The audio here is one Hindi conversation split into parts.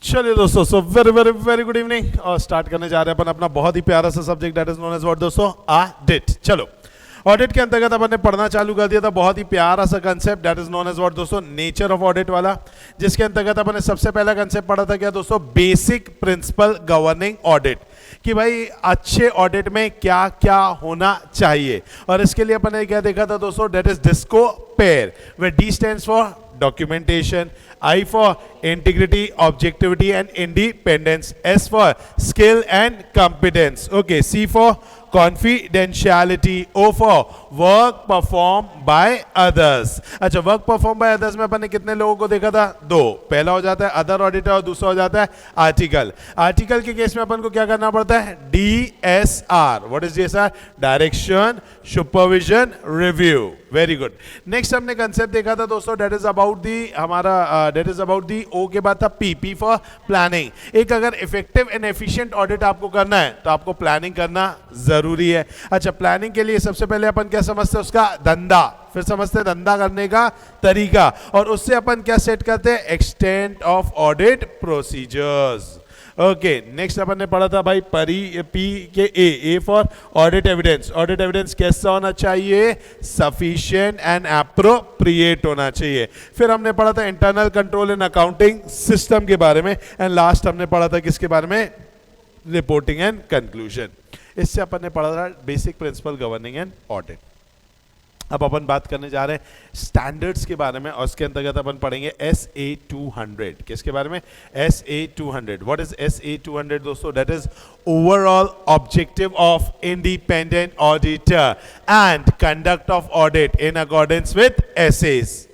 चलिए दोस्तों, so very very very good evening. और स्टार्ट करने जा रहे हैं अपन अपना बहुत ही प्यारा सा subject that is known as what दोस्तों, ऑडिट। चलो, ऑडिट के अंतर्गत अपन ने पढ़ना चालू कर दिया था बहुत ही प्यारा सा concept that is known as what दोस्तों, नेचर ऑफ ऑडिट वाला, जिसके अंतर्गत अपन ने सबसे पहला कंसेप्ट पढ़ा था क्या दोस्तों, बेसिक प्रिंसिपल गवर्निंग ऑडिट, कि भाई अच्छे ऑडिट में क्या क्या होना चाहिए। और इसके लिए अपन ने क्या देखा था दोस्तों, that is disco pair, where D stands for documentation, I for integrity, objectivity and independence, S for skill and competence, okay, C for confidentiality, O for work performed by others। अच्छा, वर्क परफॉर्म बाय अदर्स में अपन ने कितने लोगों को देखा था? दो। पहला हो जाता है अदर ऑडिटर और दूसरा हो जाता है आर्टिकल। आर्टिकल के केस में अपन को क्या करना पड़ता है? DSR। What is DSR? Direction, supervision, review. Very good. Next हमने कंसेप्ट देखा था दोस्तों, डेट इज अबाउट दी हमारा डेट इज अबाउट दी ओ के बाद था पी फॉर प्लानिंग। एक अगर इफेक्टिव एंड एफिशिएंट ऑडिट आपको करना है तो आपको प्लानिंग करना जरूरी है। अच्छा, प्लानिंग के लिए सबसे पहले अपन क्या समझते हैं? उसका धंधा, फिर समझते हैं धंधा करने का तरीका, और उससे अपन क्या सेट करते हैं? Extent of audit procedures. Okay, next अपन ने पढ़ा था भाई P K A for audit evidence. Audit evidence कैसा होना चाहिए? सफिशिएंट एंड एप्रोप्रिएट होना चाहिए। फिर हमने पढ़ा था internal control and accounting system के बारे में, एंड लास्ट हमने पढ़ा था किसके बारे में? Reporting and conclusion. इससे अपन ने पढ़ा था basic principle governing and audit. अब अपन बात करने जा रहे हैं स्टैंडर्ड्स के बारे में, और उसके अंतर्गत अपन पढ़ेंगे SA200। किसके बारे में? SA200। व्हाट इज SA200 दोस्तों? That is overall objective of independent auditor and conduct of audit in accordance with SAs.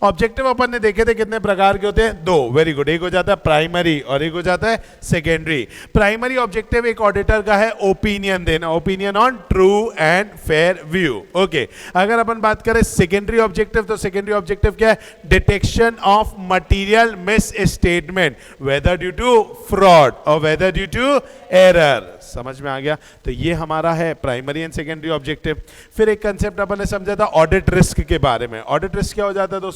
Objective अपन ने देखे थे कितने प्रकार के होते हैं? दो। Very good. एक हो जाता है प्राइमरी और एक हो जाता है सेकेंडरी। प्राइमरी ऑब्जेक्टिव एक ऑडिटर का है ओपिनियन देना, opinion on true and fair view. Okay, अगर अपन बात करें सेकेंडरी ऑब्जेक्टिव, तो सेकेंडरी ऑब्जेक्टिव क्या है? Detection of material misstatement, whether due to fraud और वेदर ड्यू टू एरर। समझ में आ गया? तो ये हमारा है प्राइमरी एंड सेकेंडरी ऑब्जेक्टिव। फिर एक कंसेप्ट अपन ने समझा था ऑडिट रिस्क के बारे में। ऑडिट रिस्क क्या हो जाता है दोस्तों?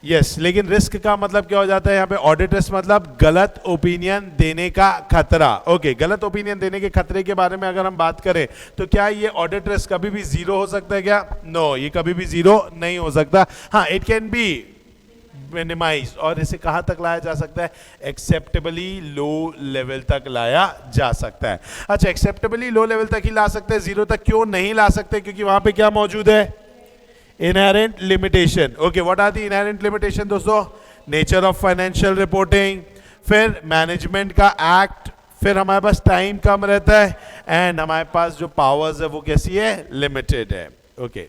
यस, लेकिन रिस्क का मतलब क्या हो जाता है यहाँ पे? ऑडिट रिस्क मतलब गलत ओपिनियन देने का खतरा। ओके, गलत ओपिनियन देने के खतरे के बारे में अगर हम बात करें तो क्या ये ऑडिट रिस्क कभी भी जीरो हो सकता है क्या? नो, ये कभी भी जीरो नहीं हो सकता। हाँ, इट कैन बी मिनिमाइज, और इसे कहां तक लाया जा सकता है? एक्सेप्टेबली लो लेवल तक लाया जा सकता है। अच्छा, एक्सेप्टेबली लो लेवल तक ही ला सकते हैं, जीरो तक क्यों नहीं ला सकते? क्योंकि वहां पे क्या मौजूद है? Inherent limitation. Okay, what are the inherent limitation दोस्तों? नेचर ऑफ फाइनेंशियल रिपोर्टिंग, फिर मैनेजमेंट का एक्ट, फिर हमारे पास टाइम कम रहता है, एंड हमारे पास जो पावर्स है वो कैसी है? लिमिटेड है। ओके,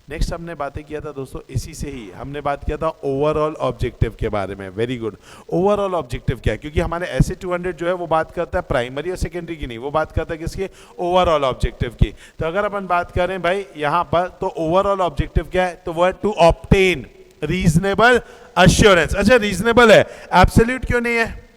नेक्स्ट हमने बातें किया था दोस्तों, इसी से ही हमने बात किया था ओवरऑल ऑब्जेक्टिव के बारे में। Very good. ओवरऑल ऑब्जेक्टिव क्या है? क्योंकि हमारे SA200 जो है वो बात करता है प्राइमरी और सेकेंडरी की नहीं, वो बात करता है किसकी? ओवरऑल ऑब्जेक्टिव की। तो अगर अपन बात करें भाई यहाँ पर, तो ओवरऑल ऑब्जेक्टिव क्या है? तो वो है टू ऑब्टेन रीजनेबल अश्योरेंस। अच्छा, रीजनेबल है, एब्सोल्यूट क्यों नहीं है?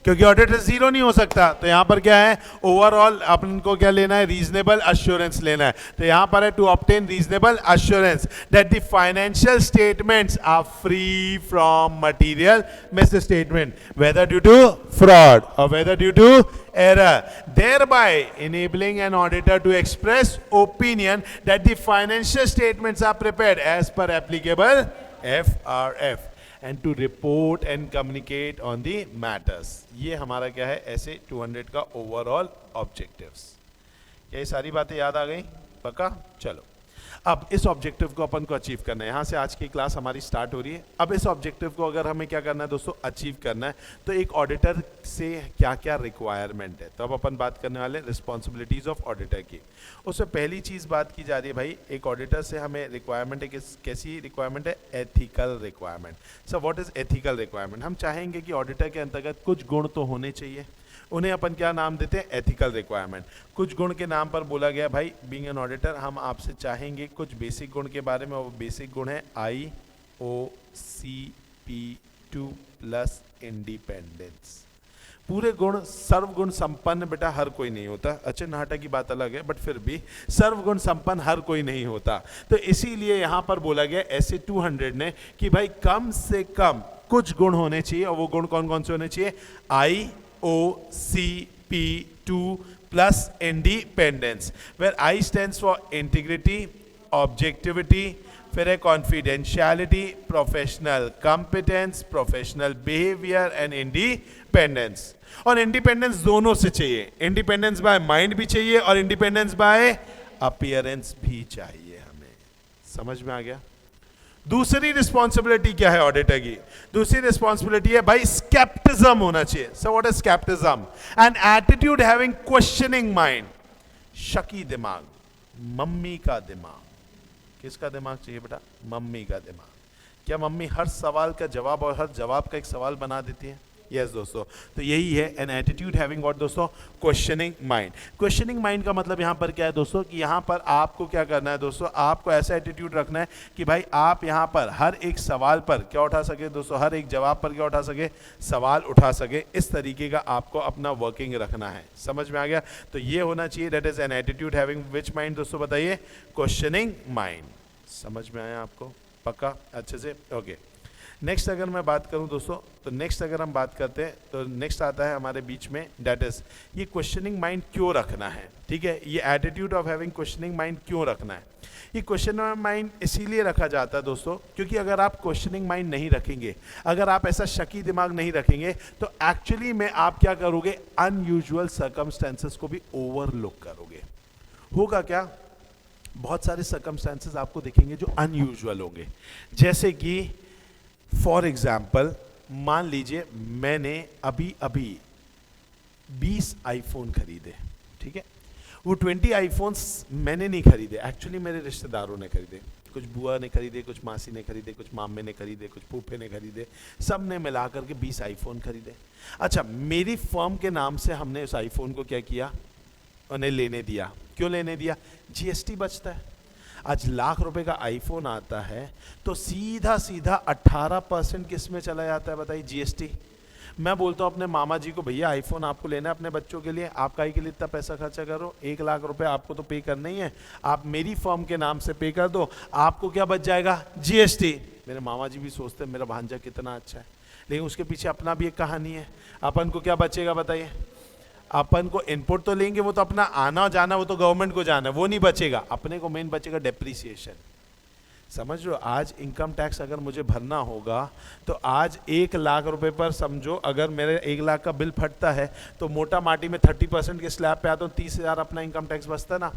क्योंकि ऑडिट जीरो नहीं हो सकता। तो यहां पर क्या है? ओवरऑल अपन को क्या लेना है? रीजनेबल अश्योरेंस लेना है। तो यहां पर है to obtain reasonable assurance that the financial statements are free from material misstatement, whether due to fraud और whether due to error, thereby enabling an auditor to express opinion that the financial statements are prepared as per applicable FRF and to report and communicate on the matters। ये हमारा क्या है? SA200 का ओवरऑल ऑब्जेक्टिव्स। क्या ये सारी बातें याद आ गई? पक्का? चलो, अब इस ऑब्जेक्टिव को अपन को अचीव करना है। यहाँ से आज की क्लास हमारी स्टार्ट हो रही है। अब इस ऑब्जेक्टिव को अगर हमें क्या करना है दोस्तों? अचीव करना है, तो एक ऑडिटर से क्या क्या रिक्वायरमेंट है? तो अब अपन बात करने वाले रिस्पॉन्सिबिलिटीज ऑफ ऑडिटर की। उससे पहली चीज़ बात की जा रही है भाई, एक ऑडिटर से हमें रिक्वायरमेंट है, कैसी रिक्वायरमेंट है? Ethical requirement. So what is ethical requirement? हम चाहेंगे कि ऑडिटर के अंतर्गत कुछ गुण तो होने चाहिए, उन्हें अपन क्या नाम देते हैं? Ethical requirement. कुछ गुण के नाम पर बोला गया भाई, बीइंग एन ऑडिटर हम आपसे चाहेंगे कुछ बेसिक गुण के बारे में। वो बेसिक गुण है IOCP2+ इंडिपेंडेंस। पूरे गुण सर्वगुण संपन्न बेटा हर कोई नहीं होता। अच्छा, नाटक की बात अलग है, बट फिर भी सर्वगुण संपन्न हर कोई नहीं होता। तो इसीलिए यहां पर बोला गया SA200 ने कि भाई कम से कम कुछ गुण होने चाहिए, और वो गुण कौन कौन से होने चाहिए? IOCP2 plus independence, where I stands for integrity, objectivity, फिर है confidentiality, professional competence, professional behaviour and independence. और इंडिपेंडेंस दोनों से चाहिए, इंडिपेंडेंस बाय माइंड भी चाहिए और इंडिपेंडेंस बाय अपीयरेंस भी चाहिए हमें। समझ में आ गया? दूसरी रिस्पॉन्सिबिलिटी क्या है ऑडिटर की? दूसरी रिस्पॉन्सिबिलिटी है भाई स्केप्टिज्म होना चाहिए। So what is scepticism? An attitude having questioning mind, शकी दिमाग, मम्मी का दिमाग। किसका दिमाग चाहिए बेटा? मम्मी का दिमाग। क्या मम्मी हर सवाल का जवाब और हर जवाब का एक सवाल बना देती है? यस दोस्तों, तो यही है एन एटीट्यूड हैविंग व्हाट दोस्तों? Questioning mind. क्वेश्चनिंग माइंड का मतलब यहाँ पर क्या है दोस्तों? कि यहाँ पर आपको क्या करना है दोस्तों? आपको ऐसा एटीट्यूड रखना है कि भाई आप यहाँ पर हर एक सवाल पर क्या उठा सके दोस्तों? हर एक जवाब पर क्या उठा सके? सवाल उठा सके। इस तरीके का आपको अपना वर्किंग रखना है। समझ में आ गया? तो ये होना चाहिए, that is an attitude having which mind दोस्तों? बताइए, क्वेश्चनिंग माइंड। समझ में आया आपको? पक्का? अच्छे से? ओके। नेक्स्ट अगर मैं बात करूं दोस्तों, तो नेक्स्ट अगर हम बात करते हैं तो नेक्स्ट आता है हमारे बीच में, दैट इज ये क्वेश्चनिंग माइंड क्यों रखना है? ठीक है, ये attitude of having questioning mind क्यों रखना है? ये क्वेश्चनिंग माइंड इसीलिए रखा जाता है दोस्तों, क्योंकि अगर आप क्वेश्चनिंग माइंड नहीं रखेंगे, अगर आप ऐसा शकी दिमाग नहीं रखेंगे, तो एक्चुअली में आप क्या करोगे? अनयूजुअल सर्कमस्टेंसेस को भी ओवरलुक करोगे। होगा क्या? बहुत सारे सर्कमस्टेंसेस आपको दिखेंगे जो अनयूजुअल होंगे, जैसे कि फॉर एग्जाम्पल मान लीजिए मैंने अभी अभी 20 आईफोन खरीदे, ठीक है? वो 20 आईफोन्स मैंने नहीं खरीदे, एक्चुअली मेरे रिश्तेदारों ने खरीदे। कुछ बुआ ने खरीदे, कुछ मासी ने खरीदे, कुछ मामे ने खरीदे, कुछ फूफे ने खरीदे, सब ने मिला करके 20 आईफोन खरीदे। अच्छा, मेरी फर्म के नाम से हमने उस आईफोन को क्या किया? उन्हें लेने दिया। क्यों लेने दिया? जीएसटी बचता है। आज लाख रुपए का आईफोन आता है तो सीधा सीधा 18% किस में चला जाता है बताइए? जीएसटी। मैं बोलता हूँ अपने मामा जी को, भैया आईफोन आपको लेना है अपने बच्चों के लिए, आप काहे के लिए इतना पैसा खर्चा करो? 1 लाख रुपए आपको तो पे करना ही है, आप मेरी फर्म के नाम से पे कर दो, आपको क्या बच जाएगा? जीएसटी। मेरे मामा जी भी सोचते हैं मेरा भांजा कितना अच्छा है, लेकिन उसके पीछे अपना भी एक कहानी है। अपन को क्या बचेगा बताइए? अपन को इनपुट तो लेंगे, वो तो अपना आना जाना वो तो गवर्नमेंट को जाना है, वो नहीं बचेगा। अपने को मेन बचेगा डेप्रिसिएशन। समझ लो, आज इनकम टैक्स अगर मुझे भरना होगा तो आज 1 लाख रुपए पर समझो अगर मेरे 1 लाख का बिल फटता है तो मोटा माटी में 30% के स्लैब पे आता हूँ, 30,000 अपना इनकम टैक्स बचता ना।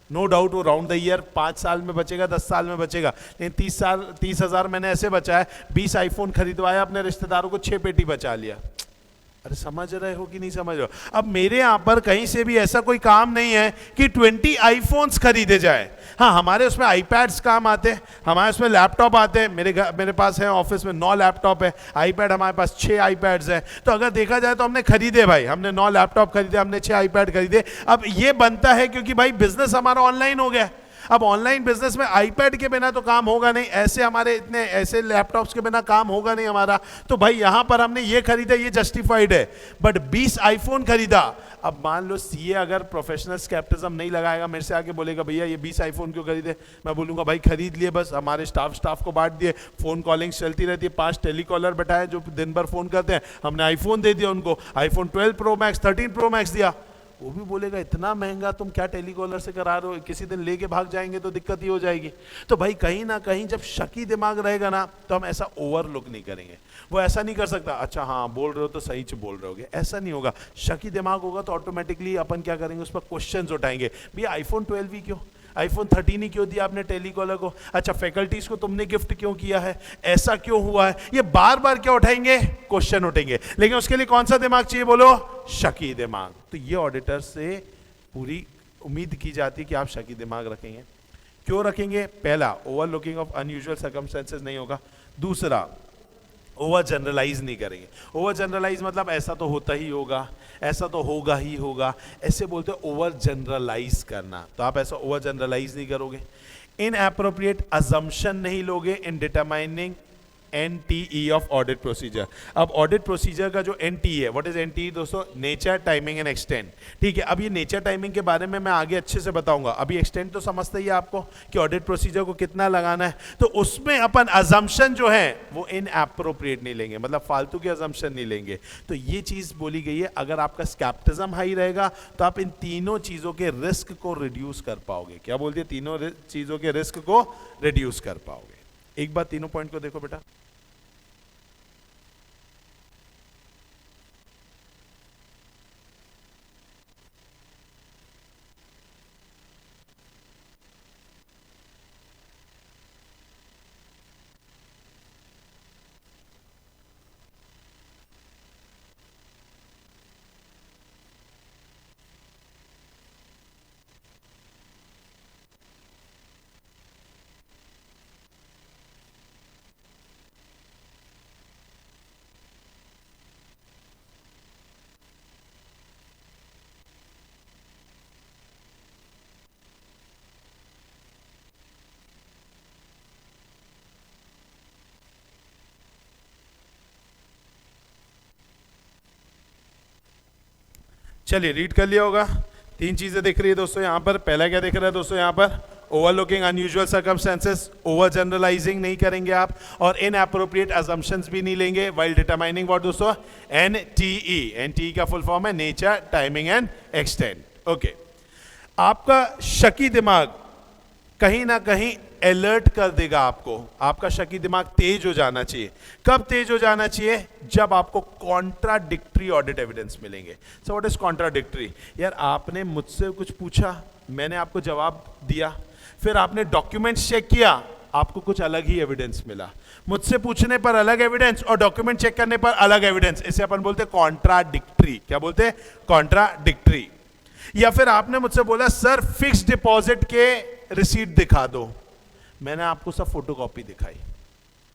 नो डाउट वो राउंड द ईयर 5 साल में बचेगा, 10 साल में बचेगा, लेकिन 30,000 मैंने ऐसे बचाया, 20 आईफोन खरीदवाया, अपने रिश्तेदारों को 6 पेटी बचा लिया। अरे समझ रहे हो कि नहीं समझ रहे हो? अब मेरे यहाँ पर कहीं से भी ऐसा कोई काम नहीं है कि 20 आईफोन्स खरीदे जाए। हाँ, हमारे उसमें आईपैड्स काम आते हैं, हमारे उसमें लैपटॉप आते हैं। मेरे पास है ऑफिस में 9 लैपटॉप है, आईपैड हमारे पास 6 आईपैड्स हैं। तो अगर देखा जाए तो हमने खरीदे भाई, हमने 9 लैपटॉप खरीदे, हमने 6 आईपैड खरीदे। अब ये बनता है क्योंकि भाई बिजनेस हमारा ऑनलाइन हो गया। अब ऑनलाइन बिजनेस में आईपैड के बिना तो काम होगा नहीं, ऐसे हमारे इतने ऐसे लैपटॉप्स के बिना काम होगा नहीं हमारा। तो भाई यहां पर हमने ये खरीदा, ये जस्टिफाइड है। बट 20 आईफोन खरीदा। अब मान लो सीए अगर प्रोफेशनल स्केप्टिज्म नहीं लगाएगा, मेरे से आके बोलेगा भैया ये 20 आईफोन क्यों खरीदे? मैं बोलूंगा भाई खरीद लिए, बस हमारे स्टाफ को बांट दिए, फोन कॉलिंग चलती रहती है, 5 टेलीकॉलर बैठाए जो दिन भर फोन करते हैं, हमने आईफोन दे दिया उनको, iPhone 12 pro max 13 pro max दिया। वो भी बोलेगा इतना महंगा तुम क्या टेलीकॉलर से करा रहे हो, किसी दिन लेके भाग जाएंगे तो दिक्कत ही हो जाएगी। तो भाई कहीं ना कहीं जब शकी दिमाग रहेगा ना तो हम ऐसा ओवरलुक नहीं करेंगे। वो ऐसा नहीं कर सकता, अच्छा हाँ बोल रहे हो तो सही से बोल रहे होगे, ऐसा नहीं होगा। शकी दिमाग होगा तो ऑटोमेटिकली अपन क्या करेंगे, उस पर क्वेश्चंस उठाएंगे। भैया आईफोन 12 ही क्यों, आईफोन 13 ही क्यों दिया आपने टेलीकॉलर को? अच्छा फैकल्टीज को तुमने गिफ्ट क्यों किया है, ऐसा क्यों हुआ है? ये बार बार क्या उठाएंगे? क्वेश्चन उठेंगे। लेकिन उसके लिए कौन सा दिमाग चाहिए बोलो? शकी दिमाग। तो ये ऑडिटर से पूरी उम्मीद की जाती है कि आप शकी दिमाग रखेंगे। क्यों रखेंगे? पहला, ओवरलुकिंग ऑफ अनयूजुअल सर्कमस्टेंसेस नहीं होगा। दूसरा, ओवर जनरलाइज नहीं करेंगे। ओवर जनरलाइज मतलब ऐसा तो होता ही होगा, ऐसा तो होगा ही होगा, ऐसे बोलते हैं ओवर जनरलाइज करना। तो आप ऐसा ओवर जनरलाइज नहीं करोगे। इनएप्रोप्रिएट अजम्पशन नहीं लोगे in determining NTE of audit procedure. अब ऑडिट प्रोसीजर का जो NTE है, व्हाट इज NTE दोस्तों? Nature, timing and extent. ठीक है, अब ये नेचर टाइमिंग के बारे में मैं आगे अच्छे से बताऊंगा। अभी एक्सटेंट तो समझते ही आपको कि ऑडिट प्रोसीजर को कितना लगाना है। तो उसमें अपन अजम्पशन जो है वो इनएप्रोप्रिएट नहीं लेंगे, मतलब फालतू के अजम्पशन नहीं लेंगे। तो ये चीज बोली गई है, अगर आपका स्केप्टिज्म हाई रहेगा तो आप इन तीनों चीजों के रिस्क को रिड्यूस कर पाओगे। क्या बोलते हैं? तीनों चीजों के रिस्क को रिड्यूस कर पाओगे। एक बार तीनों पॉइंट को देखो बेटा। चलिए रीड कर लिया होगा। तीन चीजें दिख रही है दोस्तों यहाँ पर। पहला क्या दिख रहा है दोस्तों यहाँ पर? Overlooking unusual circumstances, overgeneralising नहीं करेंगे आप, और इनएप्रोप्रिएट अजम्पशंस भी नहीं लेंगे व्हाइल डिटरमाइनिंग व्हाट दोस्तों? NTE। NTE का फुल फॉर्म है nature, timing and extent. Okay, आपका शकी दिमाग कहीं ना कहीं अलर्ट कर देगा आपको। आपका शकी दिमाग तेज हो जाना चाहिए। कब तेज हो जाना चाहिए? जब आपको कॉन्ट्राडिक्टरी ऑडिट एविडेंस मिलेंगे। सो व्हाट इज कॉन्ट्राडिक्टरी? यार आपने मुझसे कुछ पूछा, मैंने आपको जवाब दिया, फिर आपने डॉक्यूमेंट्स चेक किया, आपको कुछ अलग ही एविडेंस मिला। मुझसे पूछने पर अलग एविडेंस और डॉक्यूमेंट चेक करने पर अलग एविडेंस, इसे अपन बोलते हैं कॉन्ट्राडिक्टरी। क्या बोलते हैं? कॉन्ट्राडिक्टरी। या फिर आपने मुझसे बोला सर फिक्स्ड डिपॉजिट के रिसीट दिखा दो, मैंने आपको सब फोटोकॉपी दिखाई।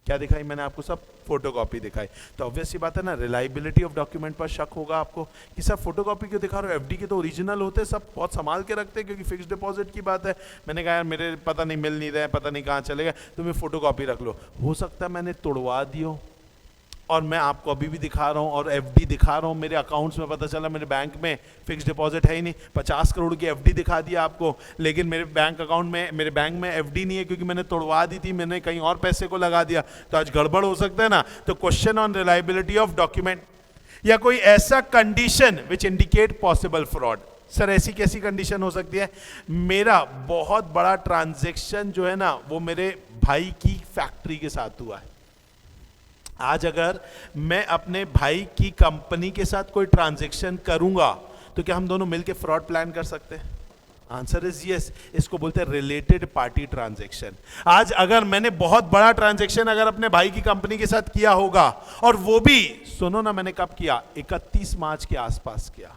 क्या दिखाई? मैंने आपको सब फोटोकॉपी दिखाई। तो ऑब्वियस सी बात है ना, रिलायबिलिटी ऑफ डॉक्यूमेंट पर शक होगा आपको कि सर फोटोकॉपी क्यों दिखा रहे हो? एफडी के तो ओरिजिनल होते हैं, सब बहुत संभाल के रखते हैं, क्योंकि फिक्स्ड डिपॉजिट की बात है। मैंने कहा यार मेरे पता नहीं मिल नहीं रहे, पता नहीं कहाँ चले गए, तुम्हें फोटोकॉपी रख लो। हो सकता है मैंने तोड़वा दियो और मैं आपको अभी भी दिखा रहा हूँ और एफडी दिखा रहा हूँ, मेरे अकाउंट्स में पता चला मेरे बैंक में फिक्स डिपॉजिट है ही नहीं, 50 करोड़ की एफडी दिखा दिया आपको, लेकिन मेरे बैंक अकाउंट में, मेरे बैंक में एफडी नहीं है क्योंकि मैंने तोड़वा दी थी, मैंने कहीं और पैसे को लगा दिया। तो आज गड़बड़ हो सकता है ना। तो question on reliability of document, या कोई ऐसा condition which indicate possible fraud. Sir ऐसी कैसी कंडीशन हो सकती है? मेरा बहुत बड़ा ट्रांजेक्शन जो है ना वो मेरे भाई की फैक्ट्री के साथ हुआ है। आज अगर मैं अपने भाई की कंपनी के साथ कोई ट्रांजैक्शन करूंगा तो क्या हम दोनों मिलकर फ्रॉड प्लान कर सकते हैं? Answer is yes. इसको बोलते हैं रिलेटेड पार्टी ट्रांजैक्शन। आज अगर मैंने बहुत बड़ा ट्रांजैक्शन अगर अपने भाई की कंपनी के साथ किया होगा, और वो भी सुनो ना मैंने कब किया? 31 मार्च के आसपास किया।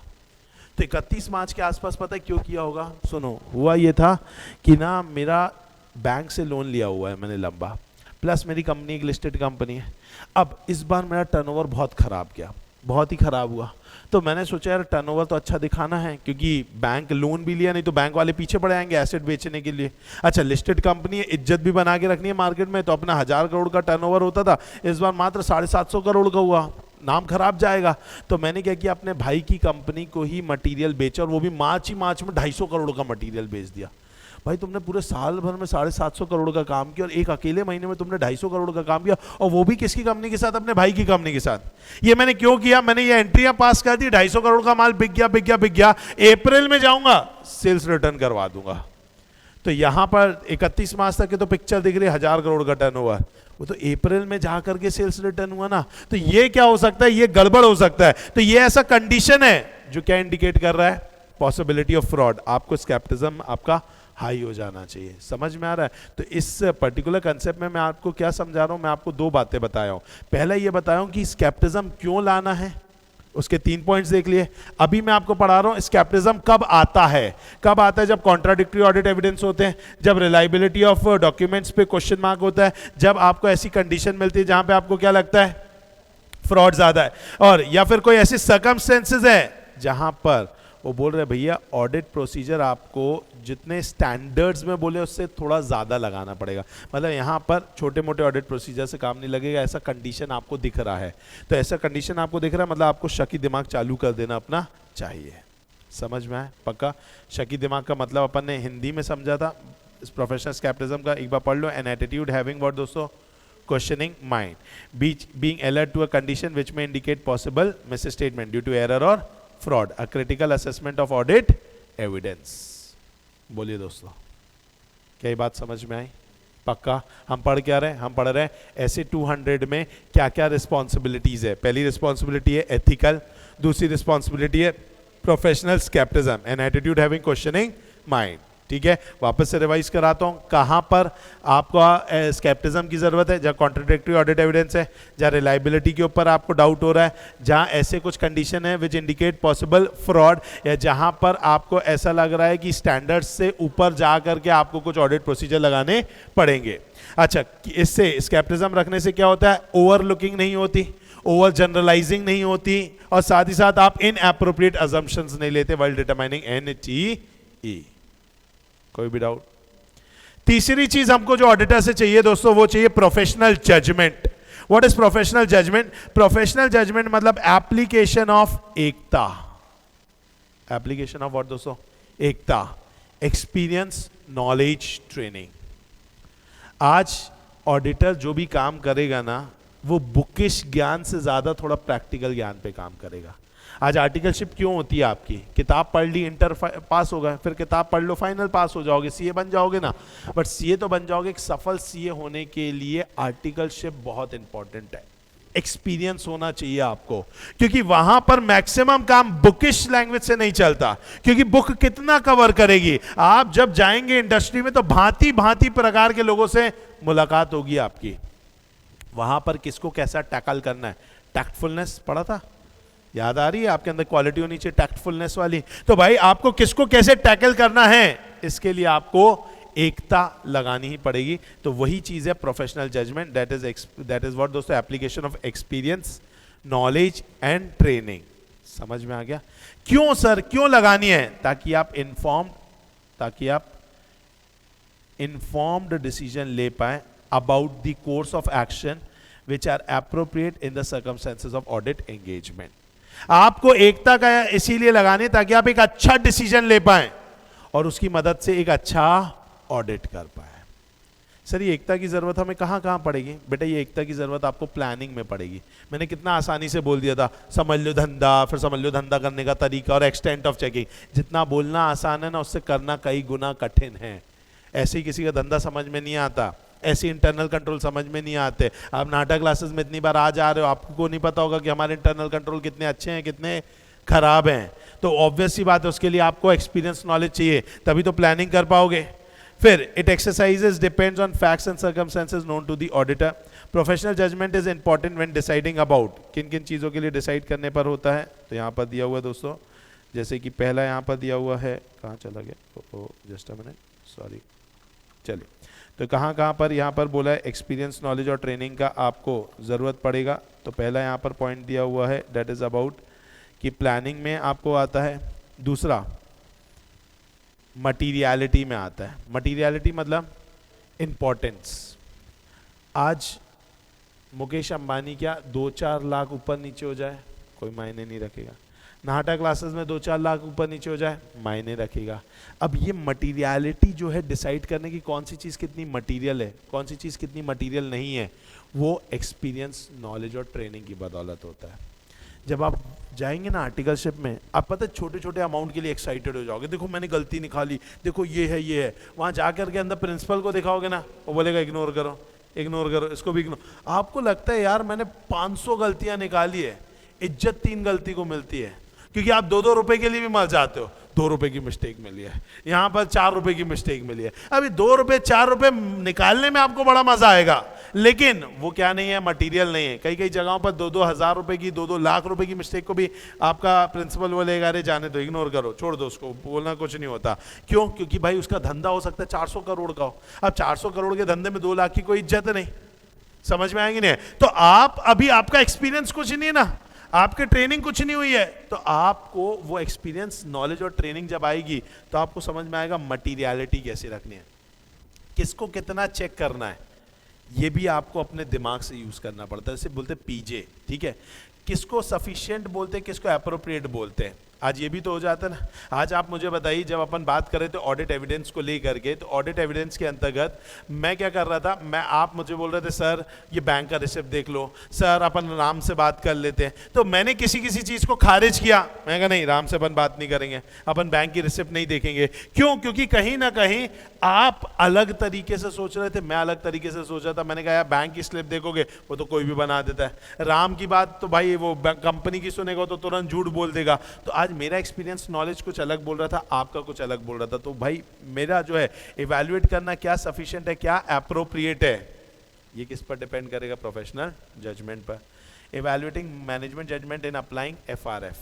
तो 31 मार्च के आसपास पता है क्यों किया होगा? सुनो, हुआ ये था कि ना मेरा बैंक से लोन लिया हुआ है मैंने लंबा, प्लस मेरी कंपनी एक लिस्टेड कंपनी है। अब इस बार मेरा टर्नओवर बहुत खराब गया, बहुत ही खराब हुआ। तो मैंने सोचा यार टर्नओवर तो अच्छा दिखाना है, क्योंकि बैंक लोन भी लिया, नहीं तो बैंक वाले पीछे पड़ आएंगे एसेट बेचने के लिए। अच्छा लिस्टेड कंपनी है, इज्जत भी बना के रखनी है मार्केट में, तो अपना 1000 करोड़ का टर्नओवर होता था, इस बार मात्र 750 करोड़ का हुआ, नाम खराब जाएगा। तो मैंने क्या किया, अपने भाई की कंपनी को ही मटेरियल बेचा, और वो भी मार्च में 250 करोड़ का मटेरियल बेच दिया। भाई तुमने पूरे साल भर में 750 करोड़ का काम किया और एक अकेले महीने में तुमने 250 करोड़ का काम किया, और वो भी किसकी कंपनी के साथ? अपने भाई की कंपनी के साथ। ये मैंने क्यों किया? मैंने ये एंट्रियां पास कर दी, 250 करोड़ का माल बिक गया। अप्रैल में जाऊंगा सेल्स रिटर्न करवा दूंगा। तो यहां पर 31 मार्च तक के तो पिक्चर दिख रही है 1000 करोड़ का टर्नओवर, वो तो अप्रैल में जाकर के सेल्स रिटर्न हुआ ना। तो ये क्या हो सकता है? ये गड़बड़ हो सकता है। तो ये ऐसा कंडीशन है जो क्या इंडिकेट कर रहा है? Possibility of fraud. आपको स्केप्टिज्म आपका हाई हो जाना चाहिए। समझ में आ रहा है? तो इस पर्टिकुलर कंसेप्ट में मैं आपको क्या समझा रहा हूं, मैं आपको 2 बातें बताया हूं। पहला ये बताया हूं कि स्केप्टिज्म क्यों लाना है, उसके 3 पॉइंट्स देख लिए। अभी मैं आपको पढ़ा रहा हूं स्केप्टिज्म कब आता है। कब आता है? जब कॉन्ट्राडिक्टरी ऑडिट एविडेंस होते हैं, जब रिलायबिलिटी ऑफ डॉक्यूमेंट्स पे क्वेश्चन मार्क होता है, जब आपको ऐसी कंडीशन मिलती है जहां पे आपको क्या लगता है फ्रॉड ज्यादा है, और या फिर कोई ऐसी सर्कमस्टेंसेस है जहां पर वो बोल रहे भैया ऑडिट प्रोसीजर आपको जितने स्टैंडर्ड्स में बोले उससे थोड़ा ज़्यादा लगाना पड़ेगा, मतलब यहाँ पर छोटे मोटे ऑडिट प्रोसीजर से काम नहीं लगेगा, ऐसा कंडीशन आपको दिख रहा है। तो ऐसा कंडीशन आपको दिख रहा है मतलब आपको शकी दिमाग चालू कर देना अपना चाहिए। समझ में आए? पक्का? शकी दिमाग का मतलब अपन ने हिंदी में समझा था, इस प्रोफेशनल स्केप्टिज्म का एक बार पढ़ लो। एन एटीट्यूड हैविंग व्हाट दोस्तों? questioning mind, being alert to a condition which may indicate possible misstatement due to error or fraud, a critical assessment of audit evidence। बोलिए दोस्तों, क्या ये बात समझ में आई? पक्का? हम पढ़ क्या रहे हैं? हम पढ़ रहे हैं ऐसे 200 में क्या क्या रिस्पॉन्सिबिलिटीज है। पहली रिस्पॉन्सिबिलिटी है एथिकल, दूसरी रिस्पॉन्सिबिलिटी है professional scepticism, an attitude having questioning mind. ठीक है, वापस से रिवाइज कराता हूं, कहां पर आपको स्केप्टिज्म की जरूरत है? जहां कॉन्ट्राडिक्टरी ऑडिट एविडेंस है, जहां रिलायबिलिटी के ऊपर आपको डाउट हो रहा है, जहां ऐसे कुछ कंडीशन है विच इंडिकेट पॉसिबल फ्रॉड, या जहां पर आपको ऐसा लग रहा है कि स्टैंडर्ड्स से ऊपर जा करके आपको कुछ ऑडिट प्रोसीजर लगाने पड़ेंगे। अच्छा, इससे स्केप्टिज्म रखने से क्या होता है? ओवरलुकिंग नहीं होती, ओवर जनरलाइजिंग नहीं होती, और साथ ही साथ आप इनएप्रोप्रिएट अजम्पशंस नहीं लेते व्हाइल डिटरमाइनिंग एनटीई। कोई भी डाउट? तीसरी चीज हमको जो ऑडिटर से चाहिए दोस्तों वो चाहिए professional judgement. What is professional judgement? Professional judgement मतलब एप्लीकेशन ऑफ एकता। एप्लीकेशन ऑफ व्हाट दोस्तों? एकता, एक्सपीरियंस, नॉलेज, ट्रेनिंग। आज ऑडिटर जो भी काम करेगा ना वो बुकिश ज्ञान से ज्यादा थोड़ा प्रैक्टिकल ज्ञान पे काम करेगा। आज आर्टिकलशिप क्यों होती है आपकी? किताब पढ़ ली, इंटर पास हो गए, फिर किताब पढ़ लो, फाइनल पास हो जाओगे, सीए बन जाओगे ना। बट सीए तो बन जाओगे, एक सफल सीए होने के लिए आर्टिकलशिप बहुत इंपॉर्टेंट है। एक्सपीरियंस होना चाहिए आपको, क्योंकि वहां पर मैक्सिमम काम बुकिश लैंग्वेज से नहीं चलता, क्योंकि बुक कितना कवर करेगी। आप जब जाएंगे इंडस्ट्री में तो भांति भांति प्रकार के लोगों से मुलाकात होगी आपकी। वहां पर किसको कैसा टैकल करना है? टैक्टफुलनेस पढ़ा था, याद आ रही है? आपके अंदर क्वालिटी होनी चाहिए टैक्टफुलनेस वाली। तो भाई आपको किसको कैसे टैकल करना है इसके लिए आपको एकता लगानी ही पड़ेगी। तो वही चीज है professional judgement, that is what दोस्तों? Application of experience, knowledge and training. समझ में आ गया? क्यों सर, क्यों लगानी है? ताकि आप इन्फॉर्म्ड डिसीजन ले पाए about the course of action which are appropriate in the circumstances of audit engagement. आपको एकता का इसीलिए लगाने ताकि आप एक अच्छा डिसीजन ले पाएं और उसकी मदद से एक अच्छा ऑडिट कर पाए। सर ये एकता की जरूरत हमें कहां कहां पड़ेगी? बेटा ये एकता की जरूरत आपको प्लानिंग में पड़ेगी। मैंने कितना आसानी से बोल दिया था, समझ लो धंधा, फिर समझ लो धंधा करने का तरीका और एक्सटेंट ऑफ चेकिंग। जितना बोलना आसान है ना उससे करना कई गुना कठिन है। ऐसे ही किसी का धंधा समझ में नहीं आता, ऐसे इंटरनल कंट्रोल समझ में नहीं आते। आप नाटक क्लासेस में इतनी बार आ जा रहे हो, आपको नहीं पता होगा कि हमारे इंटरनल कंट्रोल कितने अच्छे हैं कितने खराब हैं। तो ऑब्वियस सी बात है उसके लिए आपको एक्सपीरियंस नॉलेज चाहिए, तभी तो प्लानिंग कर पाओगे। फिर it exercises depends on facts and circumstances known to the auditor. Professional judgement is important when deciding about, किन किन चीज़ों के लिए डिसाइड करने पर होता है। तो यहाँ पर दिया हुआ है दोस्तों, जैसे कि पहला यहाँ पर दिया हुआ है, कहाँ चला गया? Just a minute, sorry. चलिए, तो कहाँ कहाँ पर यहाँ पर बोला है एक्सपीरियंस, नॉलेज और ट्रेनिंग का आपको ज़रूरत पड़ेगा। तो पहला यहाँ पर पॉइंट दिया हुआ है दैट इज़ अबाउट कि प्लानिंग में आपको आता है। दूसरा मटीरियलिटी में आता है। मटीरियलिटी मतलब इम्पोर्टेंस। आज मुकेश अंबानी क्या 2-4 लाख ऊपर नीचे हो जाए कोई मायने नहीं रखेगा, नाटा क्लासेस में 2-4 लाख ऊपर नीचे हो जाए मायने रखेगा। अब ये मटीरियलिटी जो है डिसाइड करने की कौन सी चीज़ कितनी मटीरियल है, कौन सी चीज़ कितनी मटीरियल नहीं है, वो एक्सपीरियंस, नॉलेज और ट्रेनिंग की बदौलत होता है। जब आप जाएंगे ना आर्टिकलशिप में, आप पता है छोटे छोटे अमाउंट के लिए एक्साइटेड हो जाओगे, देखो मैंने गलती निकाली, देखो ये है ये है। वहाँ जाकर के अंदर प्रिंसिपल को दिखाओगे ना, वो बोलेगा इग्नोर करो इग्नोर करो, इसको भी इग्नोर। आपको लगता है यार मैंने 500 गलतियाँ निकाली है, इज्जत 3 गलती को मिलती है, क्योंकि आप 2-2 रुपए के लिए भी मर जाते हो। 2 रुपए की मिस्टेक मिली है, यहाँ पर 4 रुपए की मिस्टेक मिली है। अभी 2 रुपए 4 रुपए निकालने में आपको बड़ा मजा आएगा, लेकिन वो क्या नहीं है, मटेरियल नहीं है। कई कई जगहों पर 2-2 हज़ार रुपए की, 2-2 लाख रुपए की मिस्टेक को भी आपका प्रिंसिपल बोलेगा अरे जाने दो, इग्नोर करो, छोड़ दो, उसको बोलना कुछ नहीं होता। क्यों? क्योंकि भाई उसका धंधा हो सकता है 400 करोड़ का हो। अब 400 करोड़ के धंधे में 2 लाख की कोई इज्जत नहीं। समझ में आएंगे नहीं? तो आप अभी आपका एक्सपीरियंस कुछ नहीं है ना, आपकी ट्रेनिंग कुछ नहीं हुई है, तो आपको वो एक्सपीरियंस, नॉलेज और ट्रेनिंग जब आएगी तो आपको समझ में आएगा मटीरियलिटी कैसे रखनी है, किसको कितना चेक करना है, ये भी आपको अपने दिमाग से यूज करना पड़ता है। जैसे बोलते पीजे, ठीक है, किसको सफिशिएंट बोलते हैं, किसको अप्रोप्रिएट बोलते हैं। आज ये भी तो हो जाता है ना। आज आप मुझे बताइए, जब अपन बात कर रहे थे ऑडिट एविडेंस को लेकर के, तो ऑडिट एविडेंस के अंतर्गत मैं क्या कर रहा था, आप मुझे बोल रहे थे सर ये बैंक का रिसिप्ट देख लो, सर अपन राम से बात कर लेते हैं, तो मैंने किसी चीज को खारिज किया, मैं कहा नहीं राम से अपन बात नहीं करेंगे, अपन बैंक की रिसिप्ट नहीं देखेंगे। क्यों? क्योंकि कहीं ना कहीं आप अलग तरीके से सोच रहे थे, मैं अलग तरीके से सोच रहा था। मैंने कहा यार बैंक की स्लिप देखोगे, वो तो कोई भी बना देता है, राम की बात तो भाई वो कंपनी की सुनेगा तो तुरंत झूठ बोल देगा। तो आज मेरा एक्सपीरियंस नॉलेज कुछ अलग बोल रहा था, आपका कुछ अलग बोल रहा था। तो भाई मेरा जो है इवैल्यूएट करना क्या सफिशिएंट है, क्या एप्रोप्रिएट है, ये किस पर डिपेंड करेगा? प्रोफेशनल जजमेंट पर। Evaluating management judgement in applying FRF.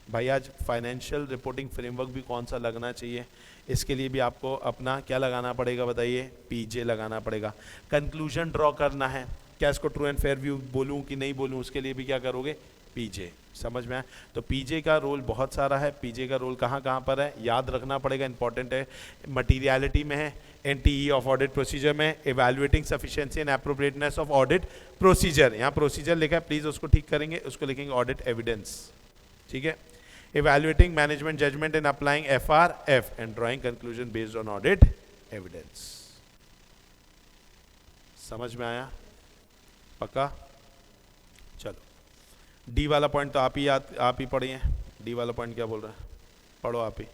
भाई आज फाइनेंशियल रिपोर्टिंग फ्रेमवर्क भी कौन सा लगना चाहिए, इसके लिए भी आपको अपना क्या लगाना पड़ेगा बताइए? पीजे लगाना पड़ेगा। कंक्लूजन ड्रॉ करना है, क्या इसको ट्रू एंड फेयर व्यू बोलूं कि नहीं बोलूं, उसके लिए भी क्या करोगे? पीजे। समझ में आया? तो पीजे का रोल बहुत सारा है। पीजे का रोल कहाँ कहाँ पर है, याद रखना पड़ेगा, इंपॉर्टेंट है। मटीरियलिटी में है, एनटीई ऑफ ऑडिट प्रोसीजर में, evaluating sufficiency and appropriateness of audit procedure, यहाँ प्रोसीजर लिखा है, प्लीज उसको ठीक करेंगे, उसको लिखेंगे ऑडिट एविडेंस, ठीक है। Evaluating management judgement in applying FRF and drawing conclusion based on audit evidence. समझ में आया? पक्का? चलो, डी वाला पॉइंट तो आप ही पढ़िए। डी वाला पॉइंट क्या बोल रहा है, पढ़ो आप ही।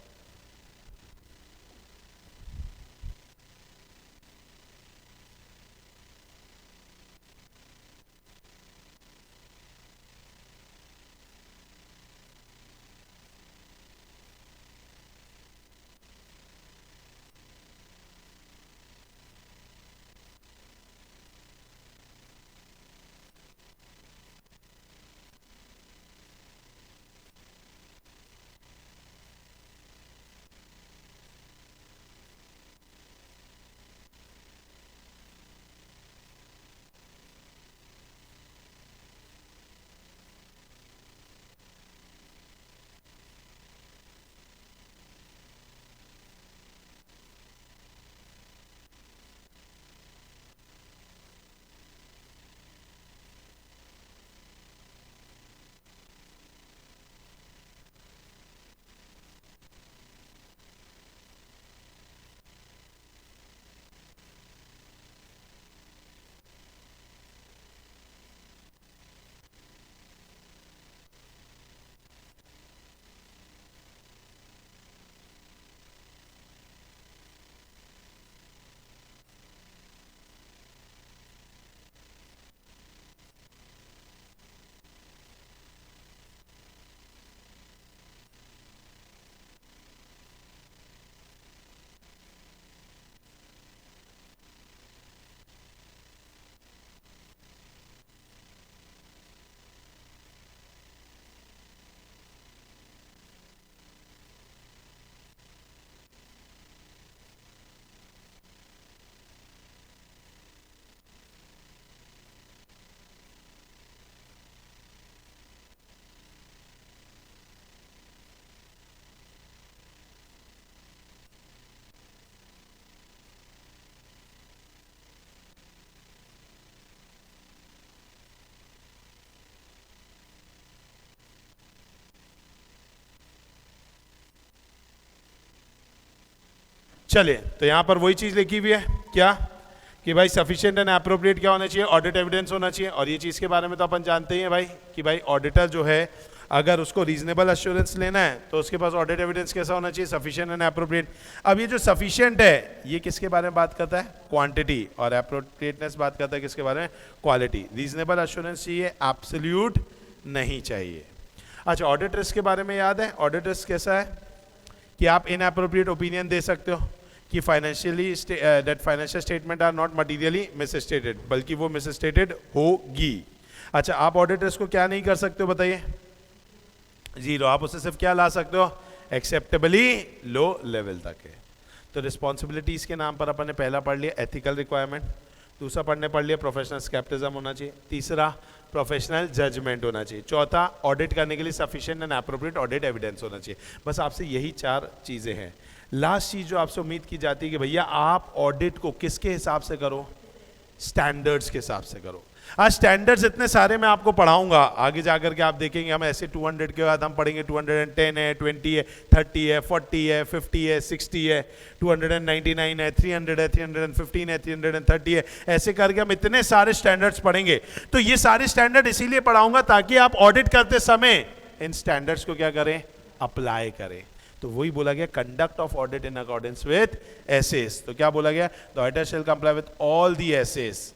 चलिए, तो यहां पर वही चीज लिखी हुई है क्या, कि भाई सफिशिएंट एंड एप्रोप्रिएट क्या होना चाहिए? ऑडिट एविडेंस होना चाहिए। और ये चीज के बारे में तो अपन जानते ही हैं भाई, कि भाई ऑडिटर जो है अगर उसको रीजनेबल एश्योरेंस लेना है तो उसके पास ऑडिट एविडेंस कैसा होना चाहिए? Sufficient and appropriate. अब ये जो सफिशिएंट है ये किसके बारे में बात करता है? क्वांटिटी। और एप्रोप्रिएटनेस बात करता है किसके बारे में? क्वालिटी। रीजनेबल एश्योरेंस चाहिए, एब्सोल्यूट नहीं चाहिए। अच्छा, ऑडिट रिस्क के बारे में याद है? ऑडिट रिस्क कैसा है कि आप इनएप्रोप्रिएट ओपिनियन दे सकते हो कि financially that financial statement are not materially misstated, बल्कि वो मिसस्टेटेड होगी। अच्छा, आप ऑडिट रिस्क को क्या नहीं कर सकते हो बताइए? जीरो। आप उसे सिर्फ क्या ला सकते हो? एक्सेप्टेबली लो लेवल तक है। तो रिस्पॉन्सिबिलिटीज के नाम पर अपन ने पहला पढ़ लिया एथिकल रिक्वायरमेंट, दूसरा पढ़ने पढ़ लिया प्रोफेशनल स्केप्टिज्म होना चाहिए, तीसरा प्रोफेशनल जजमेंट होना चाहिए, चौथा ऑडिट करने के लिए sufficient and appropriate audit evidence होना चाहिए। बस आपसे यही 4 चीजें हैं। लास्ट चीज जो आपसे उम्मीद की जाती है कि भैया आप ऑडिट को किसके हिसाब से करो, स्टैंडर्ड्स के हिसाब से करो। आज स्टैंडर्ड्स इतने सारे मैं आपको पढ़ाऊंगा, आगे जाकर के आप देखेंगे हम ऐसे 200 के बाद हम पढ़ेंगे 210 है, 20 है, 30 है, 40 है, 50 है, 60 है, 299 है, 300 है, 315 है, 330 है, ऐसे करके हम इतने सारे स्टैंडर्ड्स पढ़ेंगे। तो ये सारे स्टैंडर्ड इसीलिए पढ़ाऊंगा ताकि आप ऑडिट करते समय इन स्टैंडर्ड्स को क्या करें, अप्लाई करें। तो वही बोला गया conduct of audit in accordance with SAs. तो क्या बोला गया, the auditor shall comply with all the SAs,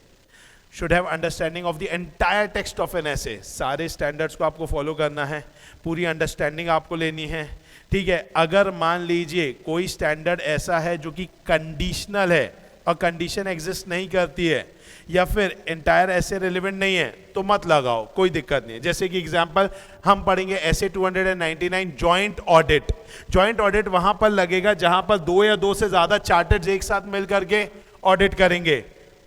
should have understanding of the entire text of an SA. सारे स्टैंडर्ड्स को आपको फॉलो करना है, पूरी अंडरस्टैंडिंग आपको लेनी है, ठीक है। अगर मान लीजिए कोई स्टैंडर्ड ऐसा है जो कि कंडीशनल है और कंडीशन एग्जिस्ट नहीं करती है या फिर एंटायर ऐसे रिलेवेंट नहीं है तो मत लगाओ, कोई दिक्कत नहीं है। जैसे कि एग्जांपल हम पढ़ेंगे ऐसे 299 जॉइंट ऑडिट। जॉइंट ऑडिट वहां पर लगेगा जहां पर 2 या 2 से ज्यादा चार्टर्ड एक साथ मिलकर के ऑडिट करेंगे।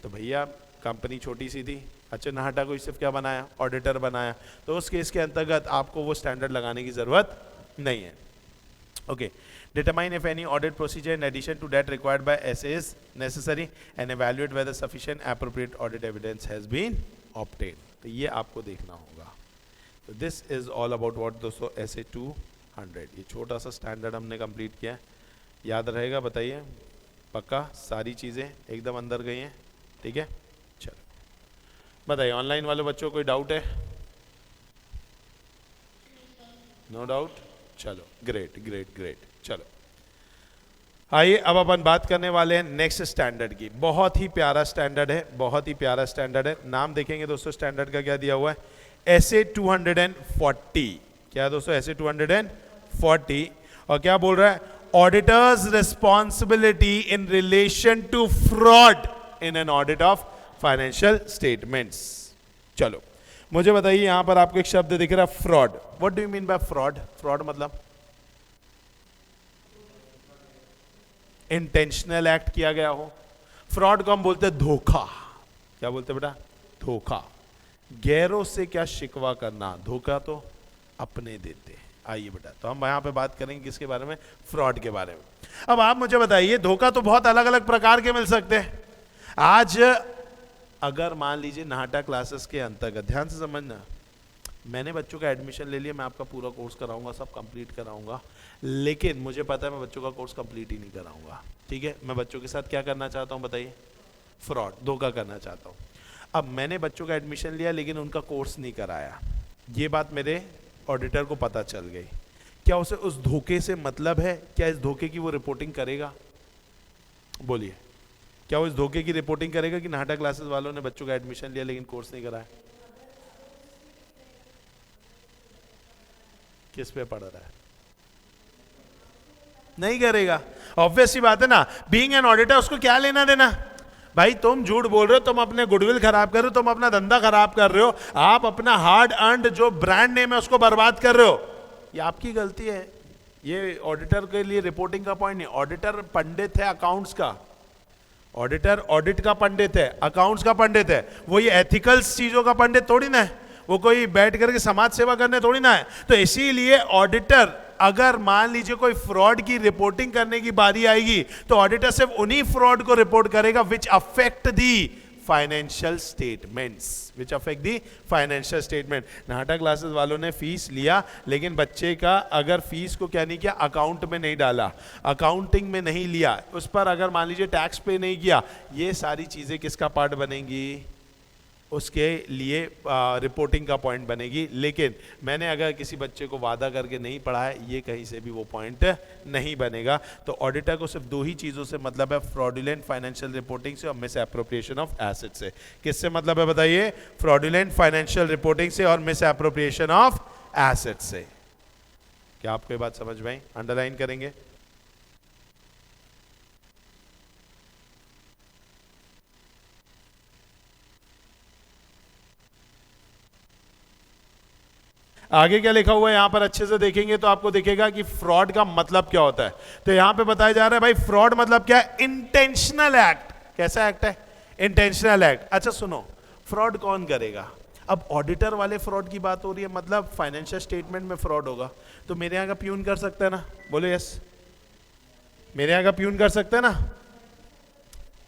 तो भैया कंपनी छोटी सी थी, अच्छा नाहटा को सिर्फ क्या बनाया, ऑडिटर बनाया, तो उस केस के अंतर्गत आपको वो स्टैंडर्ड लगाने की जरूरत नहीं है। Okay, determine if any audit procedure in addition to that required by SA is necessary and evaluate whether sufficient appropriate audit evidence has been obtained। तो ये आपको देखना होगा। तो this is all about what दोस्तों SA 200। ये छोटा सा स्टैंडर्ड हमने कंप्लीट किया, याद रहेगा बताइए, पक्का सारी चीज़ें एकदम अंदर गई हैं, ठीक है। चलो बताइए ऑनलाइन वाले बच्चों कोई डाउट है? नो डाउट, चलो ग्रेट ग्रेट ग्रेट। चलो आइए अब अपन बात करने वाले हैं नेक्स्ट स्टैंडर्ड की। बहुत ही प्यारा स्टैंडर्ड है, बहुत ही प्यारा स्टैंडर्ड है। नाम देखेंगे दोस्तों स्टैंडर्ड का क्या दिया हुआ है, SA 240। क्या दोस्तों SA 240, और क्या बोल रहा है, auditor's responsibility in relation to fraud in an audit of financial statements. चलो मुझे बताइए यहां पर आपको एक शब्द दिख रहा है fraud. What do you mean by fraud? Fraud मतलब इंटेंशनल एक्ट किया गया हो। फ्रॉड को हम बोलते हैं धोखा। क्या बोलते हैं बेटा? धोखा। गैरों से क्या शिकवा करना, धोखा तो अपने देते हैं। आइए बेटा, तो हम यहां पे बात करेंगे किसके बारे में, फ्रॉड के बारे में। अब आप मुझे बताइए धोखा तो बहुत अलग अलग प्रकार के मिल सकते हैं। आज अगर मान लीजिए नाहटा क्लासेस के अंतर्गत, ध्यान से समझना, मैंने बच्चों का एडमिशन ले लिया, मैं आपका पूरा कोर्स कराऊंगा, सब कंप्लीट कराऊंगा, लेकिन मुझे पता है मैं बच्चों का कोर्स कंप्लीट ही नहीं कराऊंगा, ठीक है। मैं बच्चों के साथ क्या करना चाहता हूं बताइए, फ्रॉड, धोखा करना चाहता हूं। अब मैंने बच्चों का एडमिशन लिया लेकिन उनका कोर्स नहीं कराया, ये बात मेरे ऑडिटर को पता चल गई, क्या उसे उस धोखे से मतलब है? क्या इस धोखे की वो रिपोर्टिंग करेगा? बोलिए, क्या वो इस धोखे की रिपोर्टिंग करेगा कि नाहटा क्लासेस वालों ने बच्चों का एडमिशन लिया लेकिन कोर्स नहीं कराया? किस पे पढ़ रहा है? नहीं करेगा, ऑब्वियस सी बात है ना। बीइंग एन ऑडिटर उसको क्या लेना देना? भाई तुम झूठ बोल रहे हो, तुम अपने गुडविल खराब कर रहे हो, तुम अपना धंधा खराब कर रहे हो, आप अपना हार्ड अर्न्ड जो ब्रांड नेम है उसको बर्बाद कर रहे हो, ये आपकी गलती है। ये ऑडिटर के लिए रिपोर्टिंग का पॉइंट नहीं। ऑडिटर पंडित है अकाउंट्स का, ऑडिटर ऑडिट का पंडित है, अकाउंट्स का पंडित है, वो ये एथिकल्स चीजों का पंडित थोड़ी ना है, वो कोई बैठ करके समाज सेवा करने थोड़ी ना है। तो इसीलिए ऑडिटर, अगर मान लीजिए कोई फ्रॉड की रिपोर्टिंग करने की बारी आएगी तो ऑडिटर सिर्फ उन्हीं फ्रॉड को रिपोर्ट करेगा which affect the financial statements, which affect the financial statement. Nahta classes वालों ने फीस लिया लेकिन बच्चे का अगर फीस को क्या नहीं किया, अकाउंट में नहीं डाला, अकाउंटिंग में नहीं लिया, उस पर अगर मान लीजिए टैक्स पे नहीं किया, ये सारी चीजें किसका पार्ट बनेंगी? उसके लिए रिपोर्टिंग का पॉइंट बनेगी। लेकिन मैंने अगर किसी बच्चे को वादा करके नहीं पढ़ा है, ये कहीं से भी वो पॉइंट नहीं बनेगा। तो ऑडिटर को सिर्फ 2 ही चीज़ों से मतलब है, फ्रॉडुलेंट फाइनेंशियल रिपोर्टिंग से और मिस एप्रोप्रिएशन ऑफ एसेट से। किससे मतलब है बताइए? फ्रॉडुलेंट फाइनेंशियल रिपोर्टिंग से और मिस एप्रोप्रिएशन ऑफ एसेट से। क्या आपको ये बात समझ में आई? अंडरलाइन करेंगे। आगे क्या लिखा हुआ है यहां पर अच्छे से देखेंगे तो आपको दिखेगा कि फ्रॉड का मतलब क्या होता है। तो यहां पे बताया जा रहा है भाई फ्रॉड मतलब क्या है? Intentional act. कैसा एक्ट है? Intentional act. अच्छा सुनो, फ्रॉड कौन करेगा? अब ऑडिटर वाले फ्रॉड की बात हो रही है, मतलब फाइनेंशियल स्टेटमेंट में फ्रॉड होगा, तो मेरे यहाँ का प्यून कर सकता है ना? बोलो यस। मेरे यहाँ का प्यून कर सकता है ना?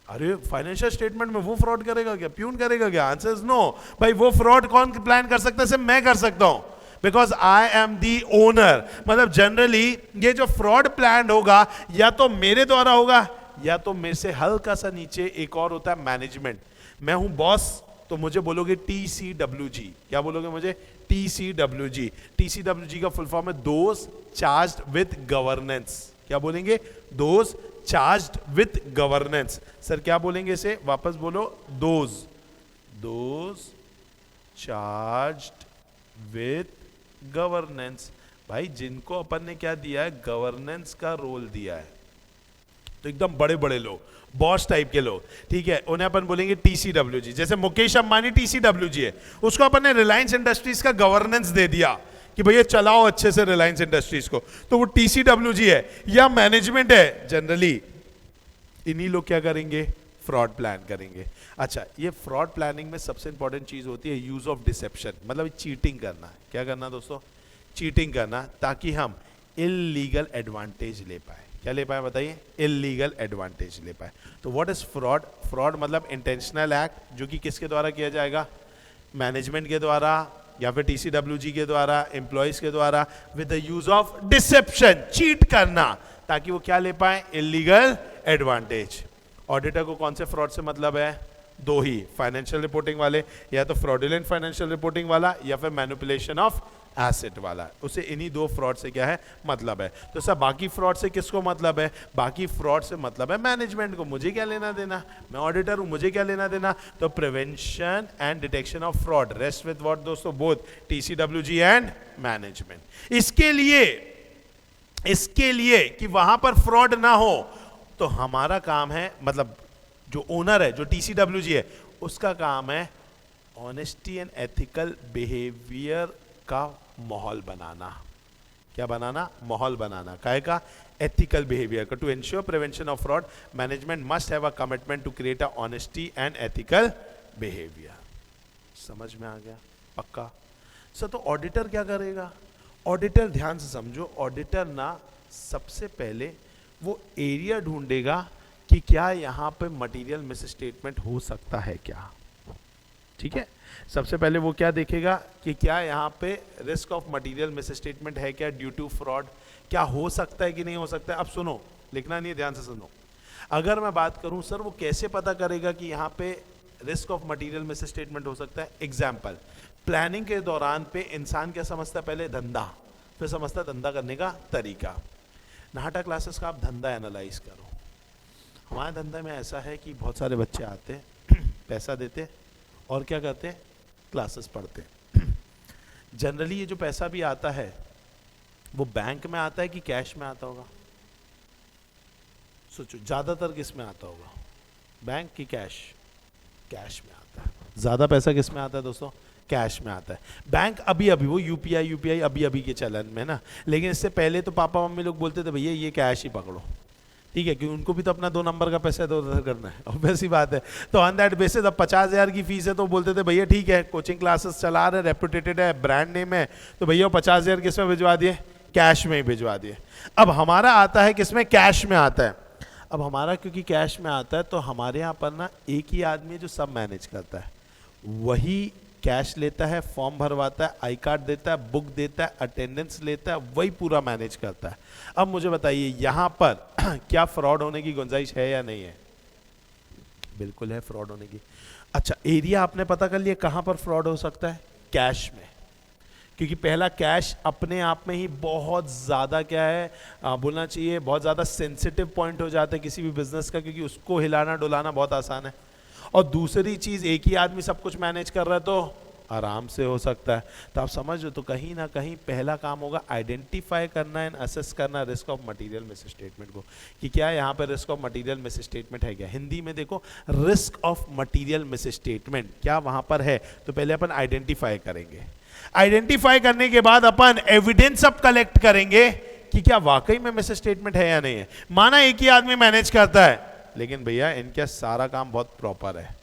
अरे फाइनेंशियल स्टेटमेंट में वो फ्रॉड करेगा क्या? प्यून करेगा क्या? Answer is no. भाई वो फ्रॉड कौन प्लान कर सकता है? सिर्फ मैं कर सकता हूं, because I am the owner. मतलब जनरली ये जो फ्रॉड प्लान होगा या तो मेरे द्वारा होगा या तो मेरे से हल्का सा नीचे एक और होता है मैनेजमेंट। मैं हूं बॉस तो मुझे बोलोगे TCWG। क्या बोलोगे मुझे? TCWG। TCWG का फुल फॉर्म है दोज चार्ज्ड विद गवर्नेंस। क्या बोलेंगे? Those charged with governance. Sir क्या बोलेंगे इसे? वापस बोलो, दोज चार्ज्ड विद गवर्नेंस। भाई जिनको अपन ने क्या दिया है? गवर्नेंस का रोल दिया है, तो एकदम बड़े बड़े लोग, बॉस टाइप के लोग, ठीक है, उन्हें अपन बोलेंगे TCWG। जैसे मुकेश अंबानी TCWG है, उसको अपन ने रिलायंस इंडस्ट्रीज का गवर्नेंस दे दिया कि भैया चलाओ अच्छे से रिलायंस इंडस्ट्रीज को, तो वो TCWG है या मैनेजमेंट है। जनरली इन्हीं लोग क्या करेंगे? फ्रॉड प्लान करेंगे। अच्छा, ये फ्रॉड प्लानिंग में सबसे इंपॉर्टेंट चीज होती है यूज ऑफ डिसेप्शन, मतलब चीटिंग करना। क्या करना दोस्तों? चीटिंग करना, ताकि हम इलीगल एडवांटेज ले पाए। क्या ले पाए बताइए? इलीगल एडवांटेज ले पाए। तो व्हाट इज फ्रॉड? फ्रॉड मतलब इंटेंशनल एक्ट जो कि किसके द्वारा किया जाएगा? मैनेजमेंट के द्वारा या फिर TCWG के द्वारा, एम्प्लॉयज के द्वारा, with the use of deception, cheat करना, ताकि वो क्या ले पाए? Illegal advantage. ऑडिटर को कौन से फ्रॉड से मतलब है? दो ही, फाइनेंशियल रिपोर्टिंग वाले, या तो फ्रॉडुलेंट फाइनेंशियल रिपोर्टिंग वाला या फिर मैनिपुलेशन ऑफ एसेट वाला। उसे इन्हीं दो फ्रॉड से क्या है? मतलब है। तो सर बाकी फ्रॉड से किसको मतलब है? बाकी फ्रॉड से मतलब है मैनेजमेंट को। मुझे क्या लेना देना? मैं ऑडिटर हूं, मुझे क्या लेना देना? तो prevention and detection of fraud rest with what दोस्तों? Both TCWG and management. इसके लिए कि वहां पर फ्रॉड ना हो, तो हमारा काम है, मतलब जो ओनर है, जो TCWG है, उसका काम है ऑनेस्टी एंड एथिकल बिहेवियर का माहौल बनाना। क्या बनाना? माहौल बनाना। काहे का? एथिकल बिहेवियर का। To ensure prevention of fraud, management must have a commitment to create a honesty and ethical behaviour. समझ में आ गया? पक्का? सर तो ऑडिटर क्या करेगा? ऑडिटर ध्यान से समझो, ऑडिटर ना सबसे पहले वो एरिया ढूंढेगा कि क्या यहां पे मटेरियल मिसस्टेटमेंट हो सकता है क्या। ठीक है, सबसे पहले वो क्या देखेगा कि क्या यहाँ पे रिस्क ऑफ मटेरियल मिसस्टेटमेंट है क्या ड्यू टू फ्रॉड, क्या हो सकता है कि नहीं हो सकता है। अब सुनो, लिखना नहीं है, ध्यान से सुनो। अगर मैं बात करूं सर वो कैसे पता करेगा कि यहाँ पे रिस्क ऑफ मटेरियल मिसस्टेटमेंट हो सकता है। एग्जाम्पल, प्लानिंग के दौरान पे इंसान क्या समझता है? पहले धंधा, फिर समझता है धंधा करने का तरीका। नाटा क्लासेस का आप धंधा एनालाइज करो। हमारे धंधे में ऐसा है कि बहुत सारे बच्चे आते पैसा देते और क्या करते? क्लासेस पढ़ते। जनरली ये जो पैसा भी आता है वो बैंक में आता है कि कैश में आता होगा? सोचो, ज्यादातर किस में आता होगा? बैंक की कैश? कैश में आता है। ज्यादा पैसा किस में आता है दोस्तों? कैश में आता है। बैंक अभी अभी वो यूपीआई अभी अभी के चलन में ना, लेकिन इससे पहले तो पापा मम्मी लोग बोलते थे भैया ये कैश ही पकड़ो, ठीक है, क्योंकि उनको भी तो अपना 2 नंबर का पैसा इधर उधर करना है, ऑब्वियस सी बात है। तो ऑन दैट बेसिस अब 50,000 की फीस है तो बोलते थे भैया ठीक है, कोचिंग क्लासेस चला रहे, रेपुटेटेड है, ब्रांड नेम है, तो भैया 50,000 किस में भिजवा दिए? कैश में ही भिजवा दिए। अब हमारा आता है किसमें? कैश में आता है। अब हमारा क्योंकि कैश में आता है तो हमारे यहाँ पर ना एक ही आदमी जो सब मैनेज करता है, वही कैश लेता है, फॉर्म भरवाता है, आई कार्ड देता है, बुक देता है, अटेंडेंस लेता है, वही पूरा मैनेज करता है। अब मुझे बताइए यहाँ पर क्या फ्रॉड होने की गुंजाइश है या नहीं है? बिल्कुल है फ्रॉड होने की। अच्छा, एरिया आपने पता कर लिया कहाँ पर फ्रॉड हो सकता है? कैश में, क्योंकि पहला कैश अपने आप में ही बहुत ज़्यादा क्या है बोलना चाहिए, बहुत ज़्यादा सेंसिटिव पॉइंट हो जाता है किसी भी बिजनेस का, क्योंकि उसको हिलाना डुलाना बहुत आसान है। और दूसरी चीज़, एक ही आदमी सब कुछ मैनेज कर रहा है तो आराम से हो सकता है। तो आप समझ लो, तो कहीं ना कहीं पहला काम होगा आइडेंटिफाई करना एंड असेस करना रिस्क ऑफ मटेरियल मिसस्टेटमेंट को, कि क्या यहाँ पर रिस्क ऑफ मटेरियल मिसस्टेटमेंट है क्या। हिंदी में देखो, रिस्क ऑफ मटेरियल मिसस्टेटमेंट क्या वहाँ पर है, तो पहले अपन आइडेंटिफाई करेंगे। आइडेंटिफाई करने के बाद अपन एविडेंस अब कलेक्ट करेंगे कि क्या वाकई में मिसस्टेटमेंट है या नहीं है। माना एक ही आदमी मैनेज करता है, लेकिन भैया इनका सारा काम बहुत प्रॉपर है।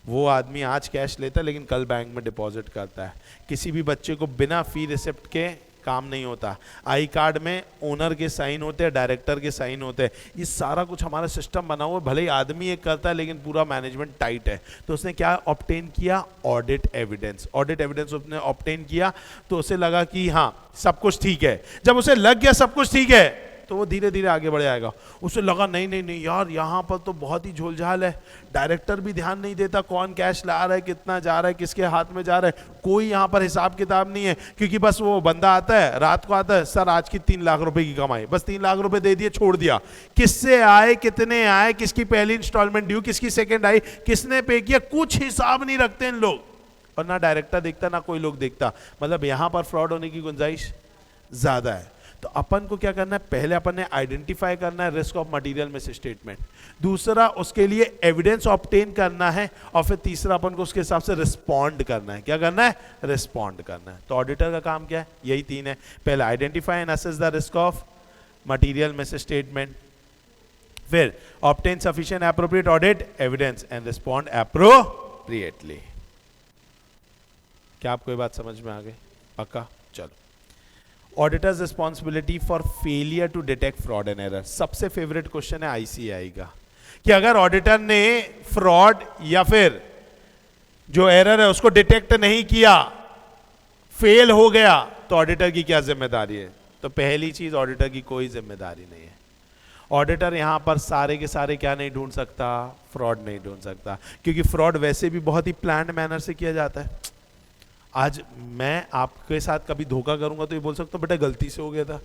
वो आदमी आज कैश लेता है लेकिन कल बैंक में डिपॉजिट करता है। किसी भी बच्चे को बिना फी रिसिप्ट के काम नहीं होता। आई कार्ड में ओनर के साइन होते हैं, डायरेक्टर के साइन होते हैं। ये सारा कुछ हमारा सिस्टम बना हुआ है। भले ही आदमी एक करता है लेकिन पूरा मैनेजमेंट टाइट है। तो उसने क्या ऑब्टेन किया? Audit evidence. ऑडिट एविडेंस उसने ऑब्टेन किया तो उसे लगा कि हाँ सब कुछ ठीक है। जब उसे लग गया सब कुछ ठीक है तो वो धीरे धीरे आगे बढ़ जाएगा। उसे लगा नहीं नहीं नहीं यार यहाँ पर तो बहुत ही झोलझाल है, डायरेक्टर भी ध्यान नहीं देता कौन कैश ला रहा है, कितना जा रहा है, किसके हाथ में जा रहा है, कोई यहाँ पर हिसाब किताब नहीं है। क्योंकि बस वो बंदा आता है रात को आता है, सर आज की 3 लाख रुपए की कमाई, बस 3 लाख रुपए दे दिए छोड़ दिया। किससे आए, कितने आए, किसकी पहली इंस्टॉलमेंट ड्यू, किसकी सेकेंड आई, किसने पे किया, कुछ हिसाब नहीं रखते इन लोग। और ना डायरेक्टर देखता ना कोई लोग देखता। मतलब यहाँ पर फ्रॉड होने की गुंजाइश ज्यादा है। तो अपन को क्या करना है? पहले अपन ने आइडेंटिफाई करना है risk of material miss statement, दूसरा उसके लिए एविडेंस ऑब्टेन करना है, और फिर तीसरा अपन को उसके हिसाब से रिस्पॉन्ड करना है। क्या करना है? रिस्पॉन्ड करना है। तो ऑडिटर का काम क्या है? यही 3 है। पहले identify and assess the risk of material misstatement, फिर obtain sufficient appropriate audit evidence and respond appropriately. क्या आपको ये बात समझ में आ गई? पक्का? चलो, auditor's responsibility for failure to detect fraud and error. सबसे फेवरेट क्वेश्चन है आईसीएआई का कि अगर ऑडिटर ने फ्रॉड या फिर जो एरर है उसको डिटेक्ट नहीं किया, फेल हो गया, तो ऑडिटर की क्या जिम्मेदारी है? तो पहली चीज, ऑडिटर की कोई जिम्मेदारी नहीं है। ऑडिटर यहां पर सारे के सारे क्या नहीं ढूंढ सकता? फ्रॉड नहीं ढूंढ सकता, क्योंकि फ्रॉड वैसे भी बहुत ही प्लान्ड मैनर से किया जाता है। आज मैं आपके साथ कभी धोखा करूंगा तो ये बोल सकता हूं बेटा गलती से हो गया था,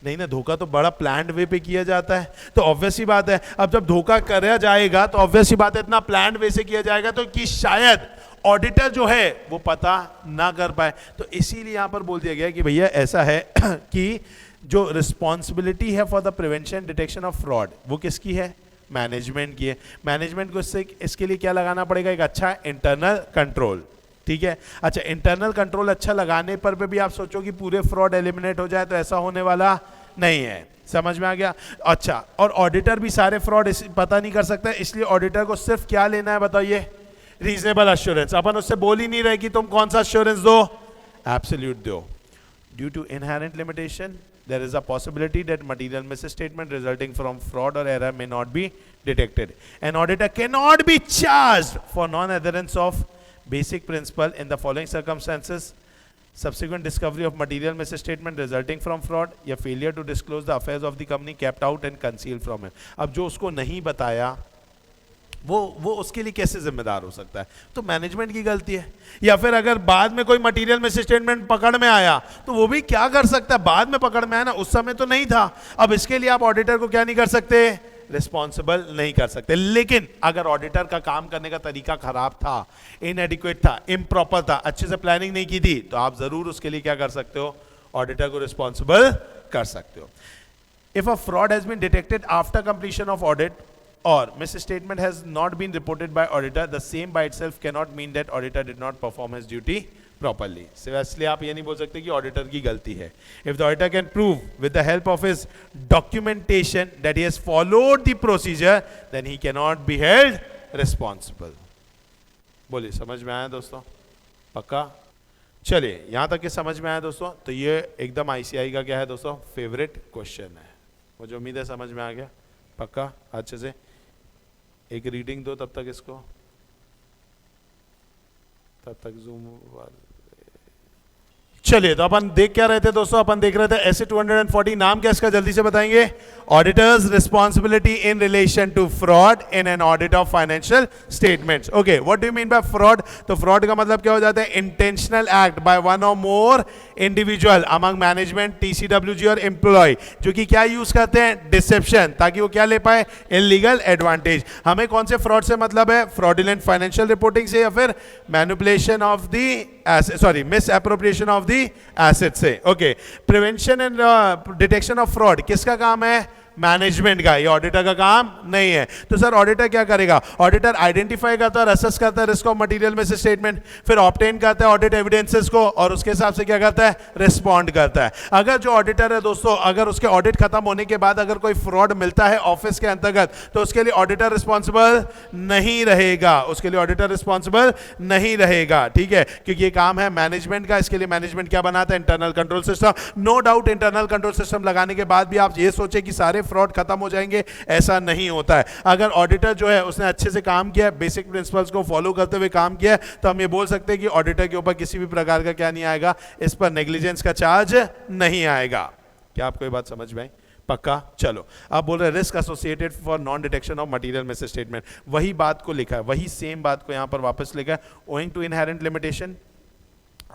नहीं ना, धोखा तो बड़ा प्लान्ड वे पे किया जाता है। तो ऑब्वियस ही बात है, अब जब धोखा करा जाएगा तो ऑब्वियस ही बात है इतना प्लान्ड वे से किया जाएगा तो कि शायद ऑडिटर जो है वो पता ना कर पाए। तो इसीलिए यहां पर बोल दिया गया कि भैया ऐसा है कि जो रिस्पॉन्सिबिलिटी है for the prevention detection of fraud वो किसकी है? मैनेजमेंट की है। मैनेजमेंट को इसके लिए क्या लगाना पड़ेगा? एक अच्छा इंटरनल कंट्रोल। ठीक है, अच्छा इंटरनल कंट्रोल अच्छा लगाने पर भी आप सोचो कि पूरे फ्रॉड एलिमिनेट हो जाए, तो ऐसा होने वाला नहीं है। समझ में आ गया? अच्छा, और ऑडिटर भी सारे फ्रॉड पता नहीं कर सकता है, इसलिए ऑडिटर को सिर्फ क्या लेना है बताइए? Reasonable assurance. अपन उससे बोल ही नहीं रहे कि तुम कौन सा अश्योरेंस दो, एब्सोल्यूट दो। Due to inherent limitation there is a possibility that material misstatement resulting from fraud or error may not be detected. An auditor cannot be charged for non-adherence of basic principle in the following circumstances: subsequent discovery of material misstatement resulting from fraud, या failure to disclose the affairs of the company kept out and concealed from him. अब जो उसको नहीं बताया वो उसके लिए कैसे जिम्मेदार हो सकता है? तो मैनेजमेंट की गलती है। या फिर अगर बाद में कोई मटेरियल मिसस्टेटमेंट पकड़ में आया तो वो भी क्या कर सकता है? बाद में पकड़ में आया ना, उस समय तो नहीं था। अब इसके लिए आप ऑडिटर को क्या नहीं कर सकते? रिस्पॉन्सिबल नहीं कर सकते। लेकिन अगर ऑडिटर का काम करने का तरीका खराब था, इनएडिक्वेट था, इम्प्रॉपर था, अच्छे से प्लानिंग नहीं की थी, तो आप जरूर उसके लिए क्या कर सकते हो? ऑडिटर को रिस्पॉन्सिबल कर सकते हो। If a fraud has been detected after completion of audit or misstatement has not been reported by auditor, the same by itself cannot mean that auditor did not perform his duty properly. So इसलिए आप ये नहीं बोल सकते कि ऑडिटर की गलती है। If the auditor can prove with the help of his documentation that he has followed the procedure, then he cannot be held responsible. बोलिए, समझ में आया दोस्तों? पक्का? चलिए, यहां तक के समझ में आया दोस्तों? तो ये एकदम आईसीआई का क्या है दोस्तों? फेवरेट क्वेश्चन है। मुझे उम्मीद है समझ में आ गया। पक्का? अच्छे से एक रीडिंग दो तब तक इसको, तब तक जूम। चलिए, तो अपन देख क्या रहे थे दोस्तों? अपन देख रहे थे ऐसे 240 नाम क्या इसका जल्दी से बताएंगे? Auditor's responsibility in relation to fraud in an audit of financial statements. Okay, what do you mean by fraud? तो फ्रॉड का मतलब क्या हो जाता है? इंटेंशनल एक्ट बाय वन और more individual among management, TCWG और एम्प्लॉय, जो कि क्या यूज करते हैं? डिसेप्शन, ताकि वो क्या ले पाए? Illegal advantage. हमें कौन से फ्रॉड से मतलब है? फ्रॉडुलेंट फाइनेंशियल रिपोर्टिंग से, या फिर manipulation of the misappropriation of the asset से। Okay, prevention and detection of fraud किसका काम है? मैनेजमेंट का, ये ऑडिटर का काम नहीं है। तो सर ऑडिटर क्या करेगा? ऑडिटर आइडेंटिफाई करता है और असेस करता है risk of material misstatement, फिर ऑब्टेन करता है ऑडिट एविडेंसेस को और उसके हिसाब से क्या करता है? रिस्पॉन्ड करता है। अगर जो ऑडिटर है दोस्तों, अगर उसके ऑडिट खत्म होने के बाद अगर कोई फ्रॉड मिलता है ऑफिस के अंतर्गत, तो उसके लिए ऑडिटर रिस्पॉन्सिबल नहीं रहेगा, उसके लिए ऑडिटर रिस्पॉन्सिबल नहीं रहेगा, ठीक है, क्योंकि ये काम है मैनेजमेंट का। इसके लिए मैनेजमेंट क्या बनाता है? Internal control system. No doubt internal control system लगाने के बाद भी आप ये सोचे कि सारे फ्रॉड खत्म हो जाएंगे, ऐसा नहीं होता है। अगर ऑडिटर जो है उसने अच्छे से काम किया, बेसिक प्रिंसिपल्स को फॉलो करते हुए काम किया, तो हम ये बोल सकते हैं कि ऑडिटर के ऊपर किसी भी प्रकार का क्या नहीं आएगा, इस पर नेग्लिजेंस का चार्ज नहीं आएगा। क्या आपको ये बात समझ में आई? पक्का? चलो अब बोल रहे risk associated for non detection of material miss statement, वही बात को लिखा है, वही सेम बात को यहां पर वापस लिखा है। Owing to inherent limitation,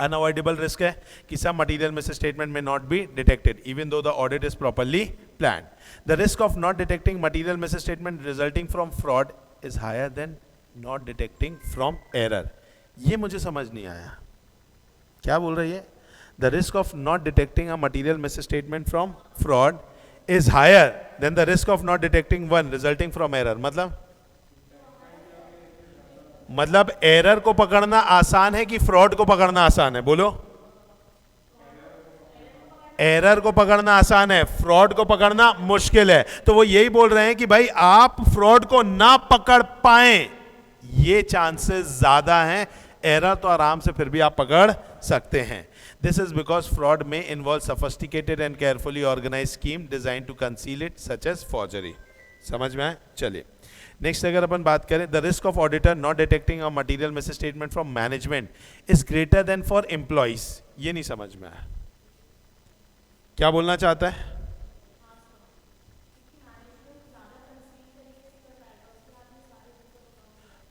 unavoidable risk है कि some material misstatement may not be detected even though the audit is properly planned. The risk of not detecting material misstatement resulting from fraud is higher than not detecting from error. ये मुझे समझ नहीं आया, क्या बोल रही है? The risk of not detecting a material misstatement from fraud is higher than the risk of not detecting one resulting from error. मतलब एरर को पकड़ना आसान है कि फ्रॉड को पकड़ना आसान है? बोलो। एरर को पकड़ना आसान है, फ्रॉड को पकड़ना मुश्किल है। तो वो यही बोल रहे हैं कि भाई आप फ्रॉड को ना पकड़ पाए, ये चांसेस ज्यादा हैं, एरर तो आराम से फिर भी आप पकड़ सकते हैं। This is because fraud may involve sophisticated and carefully organise scheme design to conceal it such as forgery. समझ में आए? चलिए नेक्स्ट अगर अपन बात करें, the risk of auditor not detecting a material misstatement from management is greater than for employees. ये नहीं समझ में आया, क्या बोलना चाहता है?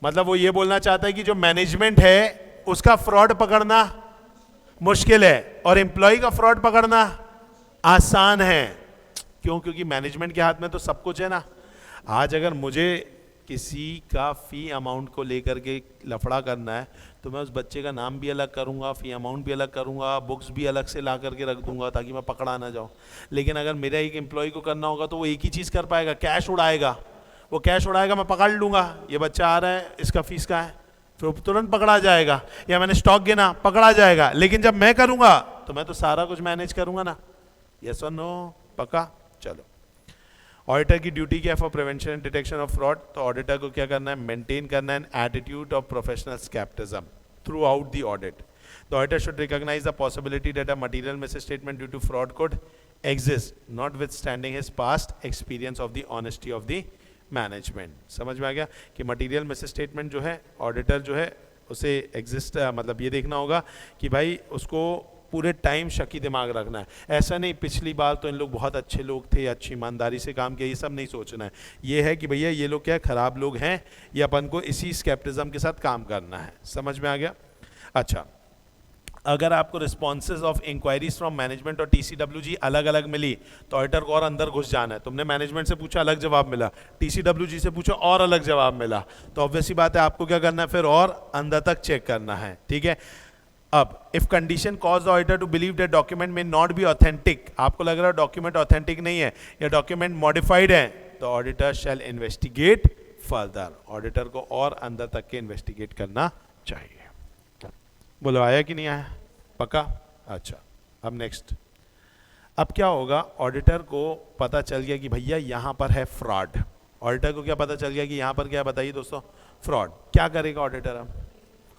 मतलब वो ये बोलना चाहता है कि जो मैनेजमेंट है उसका फ्रॉड पकड़ना मुश्किल है और एम्प्लॉय का फ्रॉड पकड़ना आसान है। क्यों? क्योंकि मैनेजमेंट के हाथ में तो सब कुछ है ना। आज अगर मुझे किसी का फी अमाउंट को लेकर के लफड़ा करना है, तो मैं उस बच्चे का नाम भी अलग करूंगा, फी अमाउंट भी अलग करूंगा, बुक्स भी अलग से ला करके रख दूंगा ताकि मैं पकड़ा ना जाऊं। लेकिन अगर मेरा एक एम्प्लॉय को करना होगा तो वो एक ही चीज़ कर पाएगा, कैश उड़ाएगा। वो कैश उड़ाएगा, मैं पकड़ लूंगा, ये बच्चा आ रहा है, इसका फीस का है, फिर तुरंत पकड़ा जाएगा। या मैंने स्टॉक गिना, पकड़ा जाएगा। लेकिन जब मैं करूंगा तो मैं तो सारा कुछ मैनेज करूंगा ना। यस और नो? पक्का? चलो ऑडिटर की ड्यूटी क्या है for prevention and detection of fraud? तो ऑडिटर को क्या करना है? मेंटेन करना है an attitude of professional scepticism throughout the audit. The auditor should recognise the possibility that a material misstatement due to fraud could exist, notwithstanding his past experience of the honesty of the management। समझ में आ गया कि मटेरियल मिस स्टेटमेंट जो है, ऑडिटर जो है उसे एग्जिस्ट, मतलब ये देखना होगा कि भाई उसको पूरे टाइम शकी दिमाग रखना है। ऐसा नहीं पिछली बार तो इन लोग बहुत अच्छे लोग थे, अच्छी ईमानदारी से काम किया, ये सब नहीं सोचना है। ये है कि भैया ये लोग क्या खराब लोग हैं, ये अपन को इसी स्केप्टिज्म के साथ काम करना है। समझ में आ गया? अच्छा, अगर आपको responses of inquiries from management और टीसीडब्ल्यूजी अलग अलग मिली तो ऑडिटर को और अंदर घुस जाना है। तुमने मैनेजमेंट से पूछा, अलग जवाब मिला, टीसीडब्ल्यूजी से पूछा और अलग जवाब मिला, तो ऑब्वियसली बात है आपको क्या करना है, फिर और अंदर तक चेक करना है। ठीक है। अब if condition cause the auditor to believe that document may not be authentic, आपको लग रहा है डॉक्यूमेंट ऑथेंटिक नहीं है या डॉक्यूमेंट मॉडिफाइड है, तो auditor shall investigate further. Auditor को और अंदर तक के इन्वेस्टिगेट करना चाहिए। बोलो आया कि नहीं आया? पक्का? अच्छा, अब नेक्स्ट, अब क्या होगा, ऑडिटर को पता चल गया कि भैया यहां पर है फ्रॉड। ऑडिटर को क्या पता चल गया कि यहां पर क्या, बताइए दोस्तों, फ्रॉड। क्या करेगा ऑडिटर? अब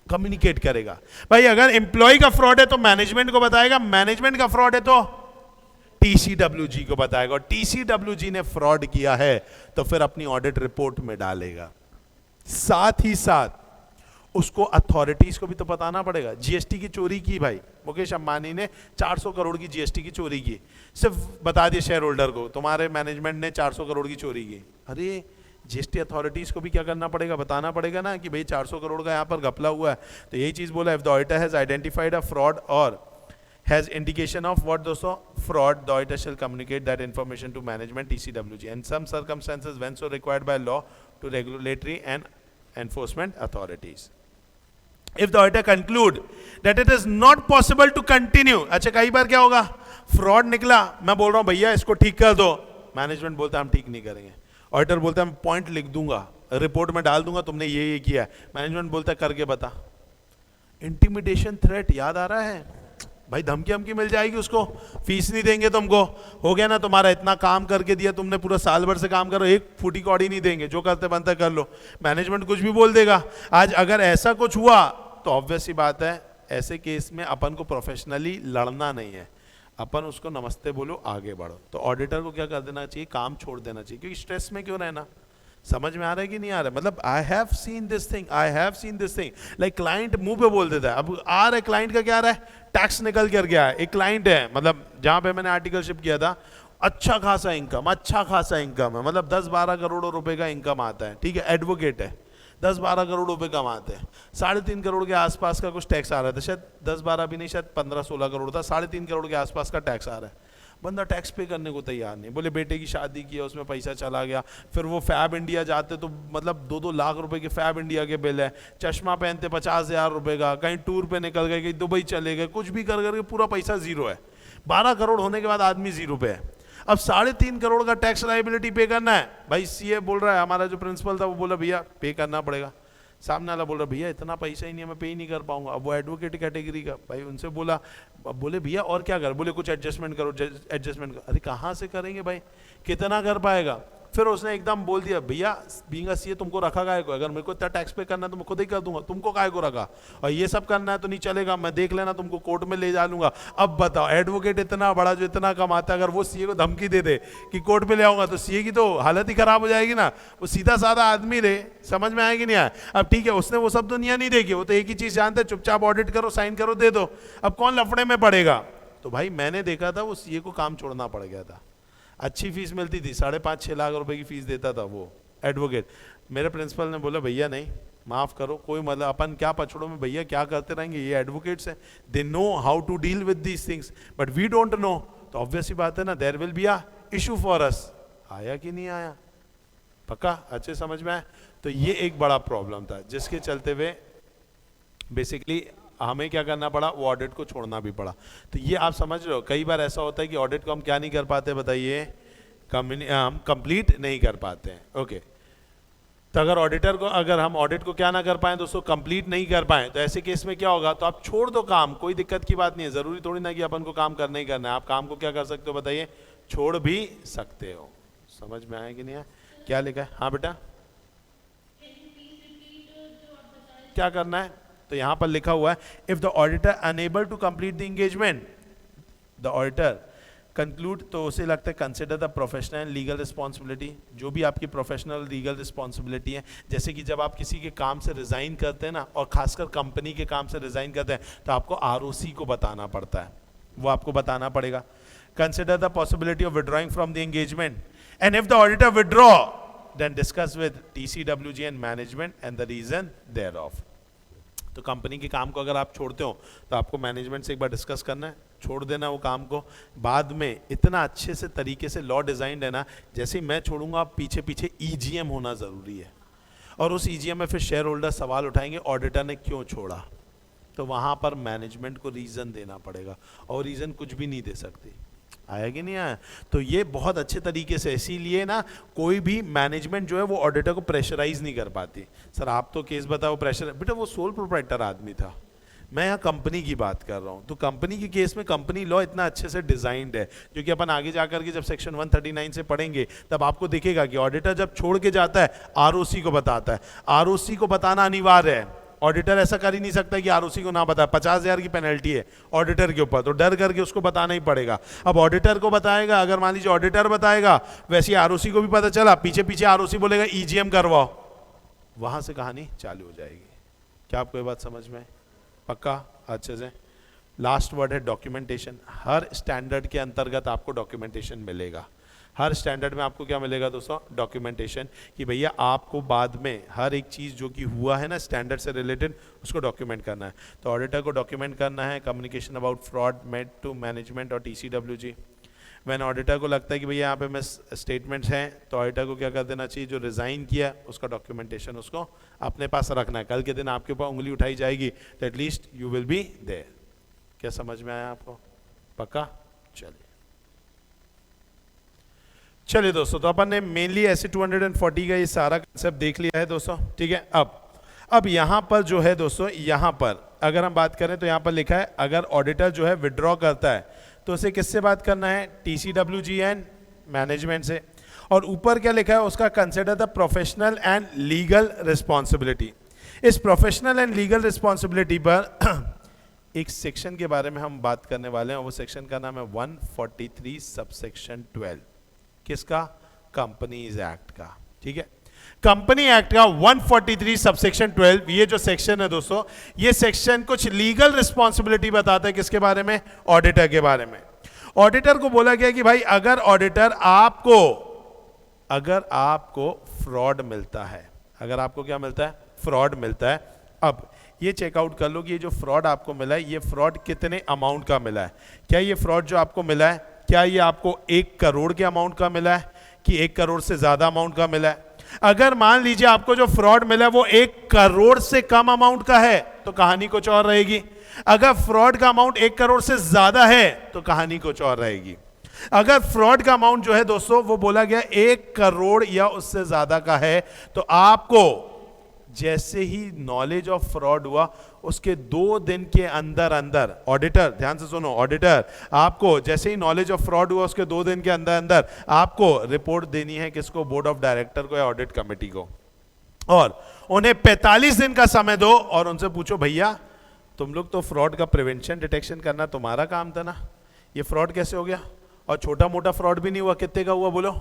कम्युनिकेट करेगा। भाई अगर एम्प्लॉय का फ्रॉड है तो मैनेजमेंट को बताएगा, मैनेजमेंट का फ्रॉड है तो टीसीडब्ल्यूजी को बताएगा, और टीसीडब्ल्यूजी ने फ्रॉड किया है तो फिर अपनी ऑडिट रिपोर्ट में डालेगा। साथ ही साथ उसको अथॉरिटीज को भी तो बताना पड़ेगा। जीएसटी की चोरी की भाई, मुकेश अंबानी ने 400 करोड़ की जीएसटी की चोरी की, सिर्फ बता दिए शेयर होल्डर को तुम्हारे मैनेजमेंट ने 400 करोड़ की चोरी की। अरे जीएसटी अथॉरिटीज को भी क्या करना पड़ेगा, बताना पड़ेगा ना कि भाई 400 करोड़ का यहाँ पर घपला हुआ है। तो यही चीज बोला, if the auditor has identified a fraud और has indication of what दोस्तों, fraud, the auditor shall communicate that information to management TCWG and some circumstances when so required by law to regulatory and enforcement authorities. If the auditor conclude that it is not possible to continue, अच्छा कई बार क्या होगा, फ्रॉड निकला, मैं बोल रहा हूं भैया इसको ठीक कर दो, मैनेजमेंट बोलता है हम ठीक नहीं करेंगे, ऑडिटर बोलता है मैं पॉइंट लिख दूंगा, रिपोर्ट में डाल दूंगा तुमने ये किया है, मैनेजमेंट बोलता है करके बता। इंटिमिडेशन थ्रेट याद आ रहा है भाई, धमकी हमकी मिल जाएगी उसको, फीस नहीं देंगे तुमको, हो गया ना तुम्हारा, इतना काम करके दिया तुमने, पूरा साल भर से काम करो, एक फूटी कौड़ी नहीं देंगे, जो करते बनता कर लो। मैनेजमेंट कुछ भी बोल देगा। आज अगर ऐसा कुछ हुआ तो ऑब्वियस सी बात है, ऐसे केस में अपन को प्रोफेशनली लड़ना नहीं है, अपन उसको नमस्ते बोलो, आगे बढ़ो। तो ऑडिटर को क्या कर देना चाहिए, काम छोड़ देना चाहिए, क्योंकि स्ट्रेस में क्यों रहना। समझ में आ रहा है कि नहीं आ रहा है? मतलब I have seen this thing, like client मुंह पे बोल देता है। अब आ रहा है क्लाइंट का क्या आ रहा है, टैक्स निकल कर गया है, एक क्लाइंट है, मतलब जहां पे मैंने आर्टिकलशिप किया था, अच्छा खासा इनकम है, मतलब 10-12 करोड़ रुपए का इनकम आता है, ठीक है, एडवोकेट है, 10-12 करोड़ रुपए कमाते हैं, 3.5 करोड़ के आसपास का कुछ टैक्स आ रहा था, शायद 10-12 भी नहीं, शायद 15-16 करोड़ था, 3.5 करोड़ के आसपास का टैक्स आ रहा है। बंदा टैक्स पे करने को तैयार नहीं, बोले बेटे की शादी की है उसमें पैसा चला गया, फिर वो फैब इंडिया जाते तो मतलब 2-2 लाख रुपए के फैब इंडिया के बिल है, चश्मा पहनते 50,000 रुपए का, कहीं टूर पे निकल गए, कहीं दुबई चले गए, कुछ भी कर करके पूरा पैसा जीरो है। 12 करोड़ होने के बाद आदमी जीरो पे है। अब 3.5 करोड़ का टैक्स लाइबिलिटी पे करना है भाई, सीए बोल रहा है, हमारा जो प्रिंसिपल था वो बोला भैया पे करना पड़ेगा, सामने वाला बोल रहा भैया इतना पैसा ही नहीं है, मैं पे ही नहीं कर पाऊंगा। अब वो एडवोकेट कैटेगरी का भाई, उनसे बोला, बोले भैया और क्या कर, बोले कुछ एडजस्टमेंट करो, एडजस्टमेंट करो। अरे कहाँ से करेंगे भाई, कितना कर पाएगा। फिर उसने एकदम बोल दिया भैया बीइंग अ सीए तुमको रखा काहे को, अगर मेरे को इतना टैक्स पे करना है तो मैं खुद ही कर दूंगा, तुमको काहे को रखा, और ये सब करना है तो नहीं चलेगा, मैं देख लेना तुमको कोर्ट में ले जा लूंगा। अब बताओ, एडवोकेट इतना बड़ा जो इतना कमाता है, अगर वो सीए को धमकी दे दे कि कोर्ट में ले आऊंगा, तो सीए की तो हालत ही खराब हो जाएगी ना। वो सीधा साधा आदमी रहे, समझ में आएगी नहीं आया। अब ठीक है, उसने वो सब दुनिया नहीं देखी, वो तो एक ही चीज जानते, चुपचाप ऑडिट करो, साइन करो, दे दो। अब कौन लफड़े में पड़ेगा। तो भाई मैंने देखा था वो सीए को काम छोड़ना पड़ गया था, अच्छी फीस मिलती थी, 5.5-6 लाख रुपए की फीस देता था वो एडवोकेट। मेरे प्रिंसिपल ने बोला भैया नहीं, माफ करो, कोई मतलब अपन क्या पछड़ों में भैया क्या करते रहेंगे, ये एडवोकेट्स हैं, they know how to deal with these things, but we don't know. तो ऑब्वियस ही बात है ना, there will be a issue for us. आया कि नहीं आया, पक्का अच्छे समझ में आया। तो ये एक बड़ा प्रॉब्लम था, जिसके चलते हुए बेसिकली हमें क्या करना पड़ा, वो ऑडिट को छोड़ना भी पड़ा। तो ये आप समझ रहे हो, कई बार ऐसा होता है कि ऑडिट को हम क्या नहीं कर पाते, बताइए, हम कंप्लीट नहीं कर पाते हैं। ओके, तो अगर ऑडिटर को, अगर हम ऑडिट को क्या ना कर पाए, दोस्तों कंप्लीट नहीं कर पाए, तो ऐसे केस में क्या होगा, तो आप छोड़ दो काम, कोई दिक्कत की बात नहीं है, जरूरी थोड़ी ना कि अपन को काम करना ही करना है। आप काम को क्या कर सकते हो, बताइए, छोड़ भी सकते हो। समझ में आया कि नहीं है, क्या लिखा है, हाँ बेटा क्या करना है। तो यहां पर लिखा हुआ है, if the auditor unable to complete the engagement, the auditor conclude, तो उसे लगता है consider the professional and legal responsibility, जो भी आपकी प्रोफेशनल लीगल रिस्पॉन्सिबिलिटी है। जैसे कि जब आप किसी के काम से रिजाइन करते हैं ना, और खासकर कंपनी के काम से रिजाइन करते हैं, तो आपको आरओसी को बताना पड़ता है, वो आपको बताना पड़ेगा। Consider the possibility of withdrawing from the engagement, and if the auditor withdraw, then discuss with TCWG and management and the reason thereof. तो कंपनी के काम को अगर आप छोड़ते हो, तो आपको मैनेजमेंट से एक बार डिस्कस करना है, छोड़ देना वो काम को। बाद में इतना अच्छे से तरीके से लॉ डिजाइन है ना, जैसे ही मैं छोड़ूंगा, पीछे पीछे EGM होना जरूरी है, और उस EGM में फिर शेयर होल्डर सवाल उठाएंगे ऑडिटर ने क्यों छोड़ा, तो वहां पर मैनेजमेंट को रीजन देना पड़ेगा, और रीजन कुछ भी नहीं दे सकती। आया कि नहीं आया। तो ये बहुत अच्छे तरीके से, इसीलिए ना कोई भी मैनेजमेंट जो है वो ऑडिटर को प्रेशराइज नहीं कर पाती। सर आप तो केस बताओ, प्रेशर, बेटा वो सोल प्रोप्राइटर आदमी था, मैं यहाँ कंपनी की बात कर रहा हूँ। तो कंपनी के केस में कंपनी लॉ इतना अच्छे से डिजाइंड है, जो कि अपन आगे जाकर के जब सेक्शन 139 से पढ़ेंगे, तब आपको दिखेगा कि ऑडिटर जब छोड़ के जाता है, आरओसी को बताता है, आरओसी को बताना अनिवार्य है। ऑडिटर ऐसा कर ही नहीं सकता कि आरओसी को ना बताए, 50,000 की पेनल्टी है ऑडिटर के ऊपर, तो डर करके उसको बताना ही पड़ेगा। अब ऑडिटर को बताएगा, अगर मान लीजिए ऑडिटर बताएगा, वैसे आरओसी को भी पता चला, पीछे पीछे आरओसी बोलेगा EGM करवाओ, वहां से कहानी चालू हो जाएगी। क्या आपको ये बात समझ में, पक्का अच्छे से। लास्ट वर्ड है डॉक्यूमेंटेशन। हर स्टैंडर्ड के अंतर्गत आपको डॉक्यूमेंटेशन मिलेगा, हर स्टैंडर्ड में आपको क्या मिलेगा दोस्तों, डॉक्यूमेंटेशन, कि भैया आपको बाद में हर एक चीज़ जो कि हुआ है ना स्टैंडर्ड से रिलेटेड, उसको डॉक्यूमेंट करना है। तो ऑडिटर को डॉक्यूमेंट करना है communication about fraud made to management और TCWG। वैन ऑडिटर को लगता है कि भैया यहाँ पे मैं स्टेटमेंट्स हैं, तो ऑडिटर को क्या कर देना चाहिए, जो रिजाइन किया उसका डॉक्यूमेंटेशन उसको अपने पास रखना है। कल के दिन आपके ऊपर उंगली उठाई जाएगी तो at least you will be there. क्या समझ में आया आपको, पक्का। चलिए चलिए दोस्तों, तो अपन ने मेनली ऐसे 240 का ये सारा कंसेप्ट देख लिया है दोस्तों, ठीक है। अब यहाँ पर जो है दोस्तों, यहाँ पर अगर हम बात करें तो यहाँ पर लिखा है अगर ऑडिटर जो है विड्रॉ करता है तो उसे किससे बात करना है, TCWG एंड मैनेजमेंट से। और ऊपर क्या लिखा है उसका, consider the professional and legal responsibility. इस प्रोफेशनल एंड लीगल रिस्पॉन्सिबिलिटी पर एक सेक्शन के बारे में हम बात करने वाले हैं, वो सेक्शन का नाम है 143 सबसेक्शन 12। किसका, कंपनीज एक्ट का, ठीक है। कंपनी एक्ट का 143 सबसेक्शन 12, ये जो सेक्शन है दोस्तों, ये सेक्शन कुछ लीगल रिस्पॉन्सिबिलिटी बताता है। किसके बारे में, ऑडिटर के बारे में। ऑडिटर को बोला गया कि भाई अगर ऑडिटर अगर आपको फ्रॉड मिलता है, अगर आपको क्या मिलता है, फ्रॉड मिलता है। अब ये चेकआउट कर लो कि ये जो फ्रॉड आपको मिला है, ये फ्रॉड कितने अमाउंट का मिला है। क्या ये फ्रॉड जो आपको मिला है, क्या ये आपको 1 करोड़ के अमाउंट का मिला है कि 1 करोड़ से ज्यादा अमाउंट का मिला है। अगर मान लीजिए आपको जो फ्रॉड मिला है वो 1 करोड़ से कम अमाउंट का है तो कहानी कुछ और रहेगी। अगर फ्रॉड का अमाउंट 1 करोड़ से ज्यादा है तो कहानी कुछ और रहेगी। अगर फ्रॉड का अमाउंट जो है दोस्तों वो बोला गया 1 करोड़ या उससे ज्यादा का है, तो आपको जैसे ही नॉलेज ऑफ फ्रॉड हुआ उसके 2 दिन के अंदर अंदर, ऑडिटर ध्यान से सुनो, ऑडिटर आपको जैसे ही नॉलेज ऑफ फ्रॉड हुआ उसके 2 दिन के अंदर अंदर आपको रिपोर्ट देनी है। किसको, बोर्ड ऑफ डायरेक्टर को या ऑडिट कमेटी को। और उन्हें 45 दिन का समय दो और उनसे पूछो भैया तुम लोग तो फ्रॉड का प्रिवेंशन डिटेक्शन करना तुम्हारा काम था ना, ये फ्रॉड कैसे हो गया। और छोटा मोटा फ्रॉड भी नहीं हुआ, कितने का हुआ बोलो,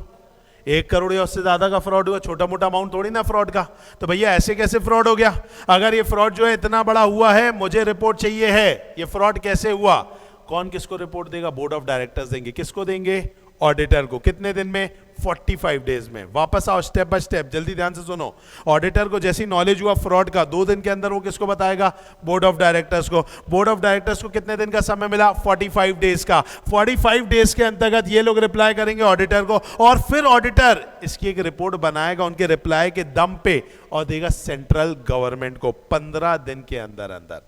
1 करोड़ या उससे ज्यादा का फ्रॉड हुआ, छोटा मोटा अमाउंट थोड़ी ना फ्रॉड का। तो भैया ऐसे कैसे फ्रॉड हो गया, अगर ये फ्रॉड जो है इतना बड़ा हुआ है, मुझे रिपोर्ट चाहिए है, ये फ्रॉड कैसे हुआ। कौन किसको रिपोर्ट देगा, बोर्ड ऑफ डायरेक्टर्स देंगे। किसको देंगे, ऑडिटर को। कितने दिन में, 45 डेज में। वापस आओ स्टेप बाय स्टेप, जल्दी ध्यान से सुनो। ऑडिटर को जैसी नॉलेज हुआ फ्रॉड का 2 दिन के अंदर वो किसको बताएगा, बोर्ड ऑफ डायरेक्टर्स को। बोर्ड ऑफ डायरेक्टर्स को कितने दिन का समय मिला, 45 डेज का। 45 डेज के अंतर्गत ये लोग रिप्लाई करेंगे ऑडिटर को और फिर ऑडिटर इसकी एक रिपोर्ट बनाएगा उनके रिप्लाई के दम पे और देगा सेंट्रल गवर्नमेंट को 15 दिन के अंदर अंदर।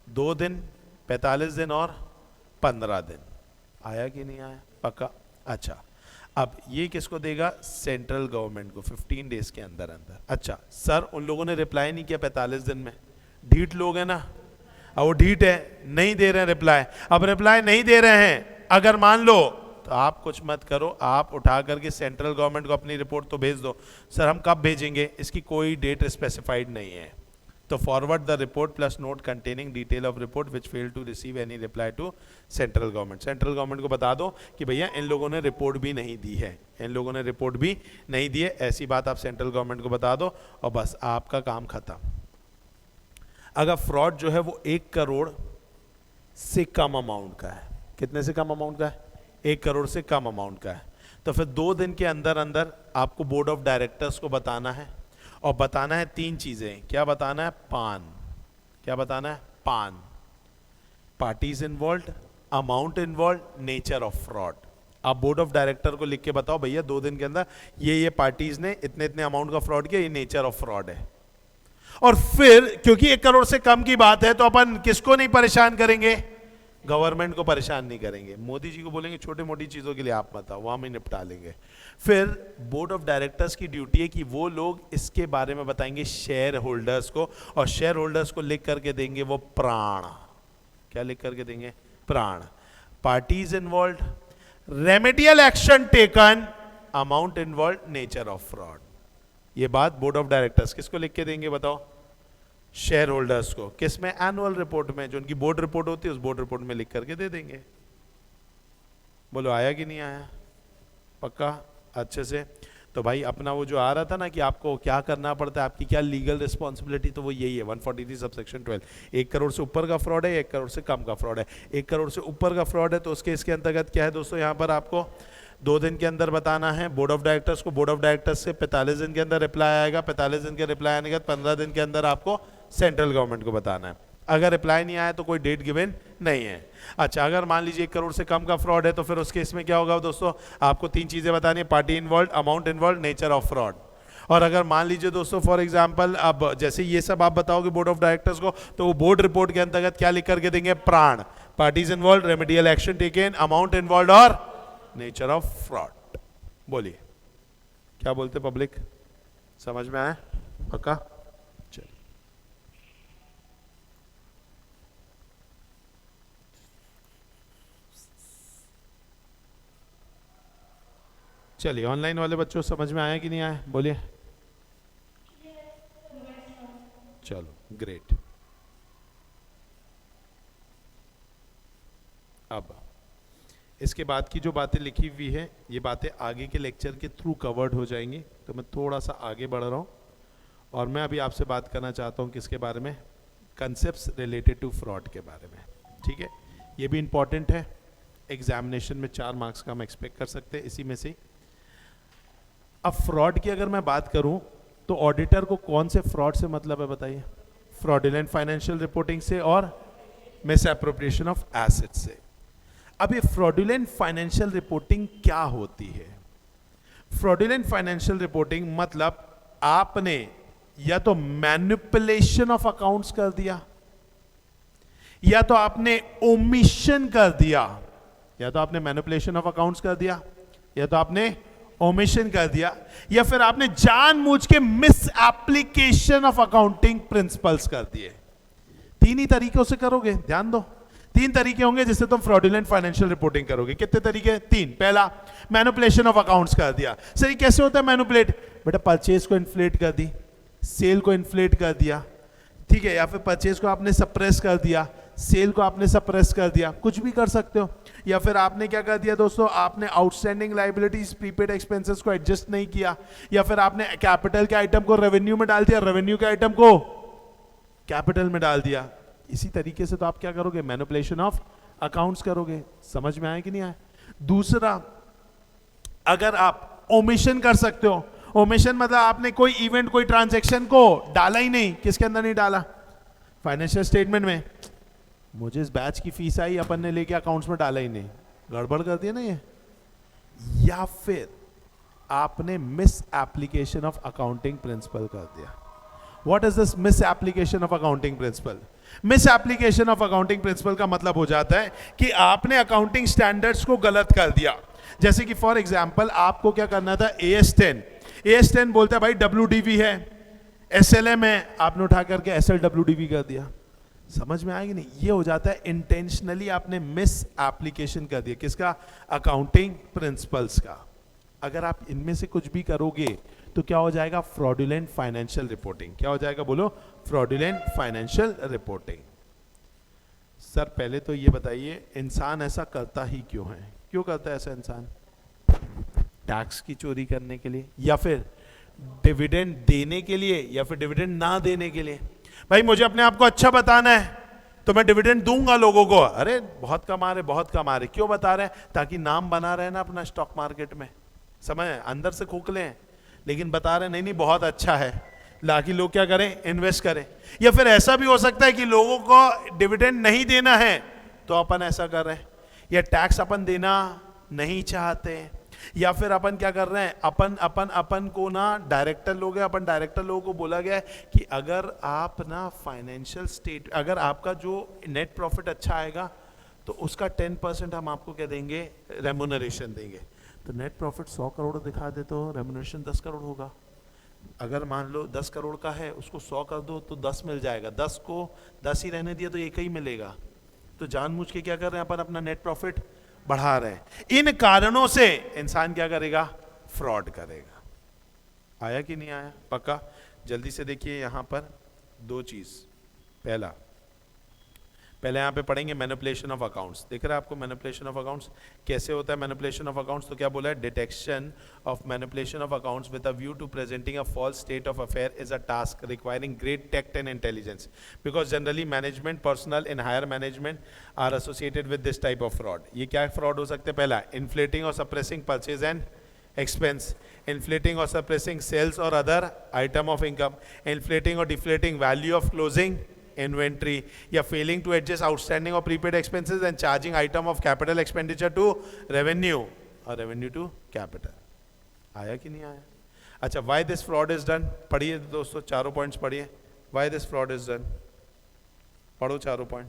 2 दिन, 45 दिन और 15 दिन। आया कि नहीं आया, पक्का। अच्छा, अब ये किसको देगा, सेंट्रल गवर्नमेंट को 15 डेज के अंदर अंदर। अच्छा सर, उन लोगों ने रिप्लाई नहीं किया 45 दिन में, ढीठ लोग हैं ना, अब वो ढीठ है, नहीं दे रहे हैं रिप्लाई। अब रिप्लाई नहीं दे रहे हैं, अगर मान लो तो आप कुछ मत करो, आप उठा करके सेंट्रल गवर्नमेंट को अपनी रिपोर्ट तो भेज दो। सर हम कब भेजेंगे, इसकी कोई डेट स्पेसिफाइड नहीं है। तो forward the report plus note containing detail of report which fail to receive any reply to central government. Central government को बता दो कि भैया इन लोगों ने रिपोर्ट भी नहीं दी है, इन लोगों ने रिपोर्ट भी नहीं दी है, ऐसी बात आप सेंट्रल गवर्नमेंट को बता दो और बस आपका काम खत्म। अगर फ्रॉड जो है वो 1 करोड़ से कम अमाउंट का है, कितने से कम अमाउंट का है, 1 करोड़ से कम अमाउंट का है, तो फिर 2 दिन के अंदर अंदर आपको बोर्ड ऑफ डायरेक्टर्स को बताना है और बताना है 3 चीजें। क्या बताना है, पान, क्या बताना है, पान, parties involve, amount involve, nature of fraud. आप बोर्ड ऑफ डायरेक्टर को लिख के बताओ भैया 2 दिन के अंदर ये पार्टीज ने इतने इतने अमाउंट का फ्रॉड किया, ये नेचर ऑफ फ्रॉड है। और फिर क्योंकि 1 करोड़ से कम की बात है तो अपन किसको नहीं परेशान करेंगे, गवर्नमेंट को परेशान नहीं करेंगे। मोदी जी को बोलेंगे छोटी मोटी चीजों के लिए आप मत आओ, वहां में निपटा लेंगे। फिर बोर्ड ऑफ डायरेक्टर्स की ड्यूटी है कि वो लोग इसके बारे में बताएंगे शेयर होल्डर्स को, और शेयर होल्डर्स को लिख करके देंगे वो प्राण। क्या लिख करके देंगे, प्राण। Parties involve, remedial action taken, amount involve, nature of fraud. ये बात बोर्ड ऑफ डायरेक्टर्स किसको लिख के देंगे बताओ, शेयर होल्डर्स को। किस में, एनुअल रिपोर्ट में, जो उनकी बोर्ड रिपोर्ट होती है उस बोर्ड रिपोर्ट में लिख करके दे देंगे। बोलो आया कि नहीं आया, पक्का अच्छे से। तो भाई अपना वो जो आ रहा था ना कि आपको क्या करना पड़ता है, आपकी क्या लीगल रिस्पॉन्सिबिलिटी, तो वो यही है 143 सबसेक्शन 12। 1 करोड़ से ऊपर का फ्रॉड है, 1 करोड़ से कम का फ्रॉड है। 1 करोड़ से ऊपर का फ्रॉड है तो उसके इसके अंतर्गत क्या है दोस्तों, यहाँ पर आपको 2 दिन के अंदर बताना है बोर्ड ऑफ डायरेक्टर्स को। बोर्ड ऑफ डायरेक्टर्स से 45 दिन के अंदर रिप्लाई आएगा, 45 दिन के रिप्लाई आने के बाद 15 दिन के अंदर आपको सेंट्रल गवर्नमेंट को बताना है। अगर रिप्लाई नहीं आया तो कोई डेट गिवन नहीं है। अच्छा, अगर मान लीजिए 1 करोड़ से कम का फ्रॉड है तो फिर उस केस में क्या होगा दोस्तों, आपको 3 चीजें बतानी है, party involve, amount involve, nature of fraud. और अगर मान लीजिए दोस्तों फॉर एग्जांपल अब जैसे ये सब आप बताओगे बोर्ड ऑफ डायरेक्टर्स को, तो वो बोर्ड रिपोर्ट के अंतर्गत क्या लिख करके देंगे, प्राण, parties involve, remedial action taken, amount involve और नेचर ऑफ फ्रॉड। बोलिए क्या बोलते पब्लिक, समझ में आया? पक्का? चलिए चलिए, ऑनलाइन वाले बच्चों समझ में आया कि नहीं आया? बोलिए। चलो ग्रेट। अब इसके बाद की जो बातें लिखी हुई है ये बातें आगे के लेक्चर के थ्रू कवर्ड हो जाएंगी, तो मैं थोड़ा सा आगे बढ़ रहा हूँ और मैं अभी आपसे बात करना चाहता हूँ किसके बारे में, कंसेप्ट्स रिलेटेड टू फ्रॉड के बारे में। ठीक है, ये भी इंपॉर्टेंट है, एग्जामिनेशन में 4 मार्क्स का हम एक्सपेक्ट कर सकते हैं इसी में से। अब फ्रॉड की अगर मैं बात करूं तो ऑडिटर को कौन से फ्रॉड से मतलब है बताइए? फ्रॉडुलेंट फाइनेंशियल रिपोर्टिंग से और मिस एप्रोप्रिएशन ऑफ एसेट से। अब ये फ्रॉडुलेंट फाइनेंशियल रिपोर्टिंग क्या होती है? फ्रॉडुलेंट फाइनेंशियल रिपोर्टिंग मतलब आपने या तो मैनिपुलेशन ऑफ अकाउंट्स कर दिया, या तो आपने ओमिशन कर दिया, या तो आपने मैनिपुलेशन ऑफ अकाउंट्स कर दिया, या तो आपने ओमिशन कर दिया, या फिर आपने जानबूझ के miss application of accounting principles कर दिए। 3 ही तरीकों से करोगे, ध्यान दो। 3 तरीके होंगे जिससे तुम फ्रॉडुलेंट फाइनेंशियल रिपोर्टिंग करोगे। कितने तरीके? 3। पहला, मैनिपुलेशन ऑफ अकाउंट्स कर दिया। सर कैसे होता है मैनिपुलेट? बेटा परचेज को इन्फ्लेट कर दी, सेल को इन्फ्लेट कर दिया, ठीक है, या फिर परचेज को आपने सप्रेस कर दिया, सेल को आपने सप्रेस कर दिया, कुछ भी कर सकते हो। या फिर आपने क्या कर दिया दोस्तों, आपने आउटस्टैंडिंग लायबिलिटीज प्रीपेड एक्सपेंसेस को एडजस्ट नहीं किया, या फिर आपने कैपिटल के आइटम को रेवेन्यू में डाल दिया, रेवेन्यू के आइटम को कैपिटल में डाल दिया। इसी तरीके से तो आप क्या करोगे, मैनिपुलेशन ऑफ अकाउंट्स करोगे। समझ में आया कि नहीं आया? दूसरा, अगर आप ओमिशन कर सकते हो। ओमिशन मतलब आपने कोई इवेंट, कोई ट्रांजैक्शन को डाला ही नहीं। किसके अंदर नहीं डाला? फाइनेंशियल स्टेटमेंट में। मुझे इस बैच की फीस आई, अपन ने लेके अकाउंट्स में डाला ही नहीं, गड़बड़ कर दिया ना ये। या फिर आपने miss application of accounting principal कर दिया। What is this miss application of accounting principal? Miss application of accounting principal का मतलब हो जाता है कि आपने अकाउंटिंग स्टैंडर्ड्स को गलत कर दिया। जैसे कि फॉर एग्जांपल आपको क्या करना था, AS10, AS10 बोलता है भाई WDV है, SLM है, आपने उठा करके SLWDV कर दिया। समझ में आएगी नहीं? ये हो जाता है इंटेंशनली आपने मिस एप्लीकेशन कर दिया। किसका? अकाउंटिंग प्रिंसिपल्स का। अगर आप इनमें से कुछ भी करोगे तो क्या हो जाएगा? Fraudulent financial reporting. क्या हो जाएगा बोलो? Fraudulent financial reporting. सर पहले तो ये बताइए, इंसान ऐसा करता ही क्यों है? क्यों करता है ऐसा इंसान? टैक्स की चोरी करने के लिए, या फिर डिविडेंड देने के लिए, या फिर डिविडेंड ना देने के लिए। भाई मुझे अपने आप को अच्छा बताना है तो मैं डिविडेंड दूंगा लोगों को। अरे बहुत कमा रहे, बहुत कमा रहे, क्यों बता रहे हैं? ताकि नाम बना रहे ना अपना स्टॉक मार्केट में। समझ, अंदर से खोखले हैं लेकिन बता रहे नहीं नहीं बहुत अच्छा है, ताकि लोग क्या करें? इन्वेस्ट करें। या फिर ऐसा भी हो सकता है कि लोगों को डिविडेंड नहीं देना है तो अपन ऐसा कर रहे हैं, या टैक्स अपन देना नहीं चाहते, या फिर अपन क्या कर रहे हैं, अपन को ना डायरेक्टर लोग हैं, अपन डायरेक्टर लोगों को बोला गया है कि अगर आप ना फाइनेंशियल स्टेट, अगर आपका जो नेट प्रॉफिट अच्छा आएगा तो उसका 10% हम आपको क्या देंगे? रेम्यूनरेशन देंगे। तो नेट प्रॉफिट 100 करोड़ दिखा दे तो रेम्यूनरेशन 10 करोड़ होगा। अगर मान लो 10 करोड़ का है, उसको 100 कर दो तो 10 मिल जाएगा, 10 को 10 ही रहने दिया तो 1 ही मिलेगा। तो जानबूझ के क्या कर रहे हैं अपन? अपना नेट प्रॉफिट बढ़ा रहे हैं। इन कारणों से इंसान क्या करेगा? फ्रॉड करेगा। आया कि नहीं आया? पक्का? जल्दी से देखिए यहां पर 2 चीज। पहले यहाँ पे पढ़ेंगे मैनिपुलेशन ऑफ अकाउंट्स। दिख रहा है आपको मैनिपुलेशन ऑफ अकाउंट्स कैसे होता है? मैनिपुलेशन ऑफ अकाउंट्स तो क्या बोला है? Detection of manipulation of accounts with a view to presenting a false state of affair is a task requiring great tact and intelligence, because generally management personnel in higher management are associated with this type of fraud. ये क्या फ्रॉड हो सकते हैं? पहला, इन्फ्लेटिंग और suppressing purchase and expense, inflating or suppressing sales or other item of income, inflating or deflating value of closing inventory, या failing to adjust outstanding or prepaid expenses and charging item of capital expenditure to revenue or revenue to capital। आया कि नहीं आया? अच्छा, why this fraud is done? पढ़िए दोस्तों, चारों पॉइंट्स पढ़िए। why this fraud is done? पढ़ो चारों पॉइंट।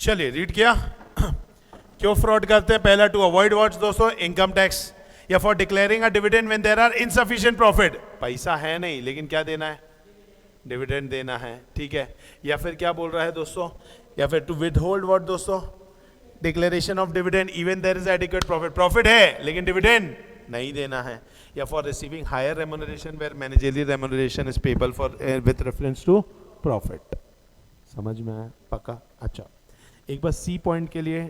चलिए रीड किया। क्यों फ्रॉड करते हैं? पहला, टू अवॉइड व्हाट दोस्तों? इनकम टैक्स, या for declaring a dividend when there are insufficient profit, पैसा है नहीं लेकिन क्या देना है? डिविडेंड देना है, ठीक है। या फिर क्या बोल रहा है दोस्तों? या फिर टू विद होल्ड व्हाट दोस्तों? Declaration of dividend even there is adequate profit, profit है लेकिन डिविडेंड नहीं देना है। या for receiving higher remuneration where managerial remuneration is payable for with reference to profit. समझ में आया? पक्का? अच्छा, एक बार सी पॉइंट के लिए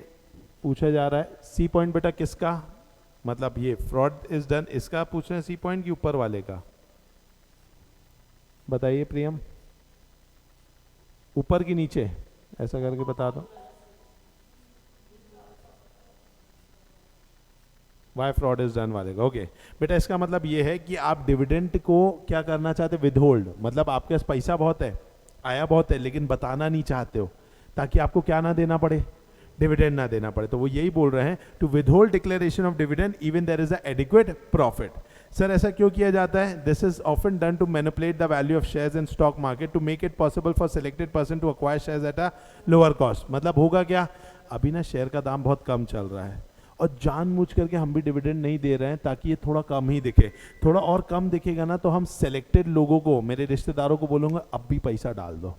पूछा जा रहा है। सी पॉइंट बेटा किसका? मतलब ये फ्रॉड इज डन, इसका पूछ रहे हैं सी पॉइंट की ऊपर वाले का? बताइए प्रियम, ऊपर की नीचे? ऐसा करके बता दो। वाई फ्रॉड इज डन वाले का, ओके बेटा। इसका मतलब ये है कि आप डिविडेंड को क्या करना चाहते? विदहोल्ड, मतलब आपके पास पैसा बहुत है, आया बहुत है, लेकिन बताना नहीं चाहते हो ताकि आपको क्या ना देना पड़े? डिविडेंड ना देना पड़े। तो वो यही बोल रहे हैं, to withhold declaration of dividend even there is a adequate profit. Sir ऐसा क्यों किया जाता है? This is often done to manipulate the value of shares in stock market to make it possible for selected person to acquire shares at a lower cost. मतलब होगा क्या? अभी ना शेयर का दाम बहुत कम चल रहा है और जानबूझ करके हम भी डिविडेंड नहीं दे रहे हैं ताकि ये थोड़ा कम ही दिखे। थोड़ा और कम दिखेगा ना तो हम सेलेक्टेड लोगों को, मेरे रिश्तेदारों को बोलूँगा अब भी पैसा डाल दो,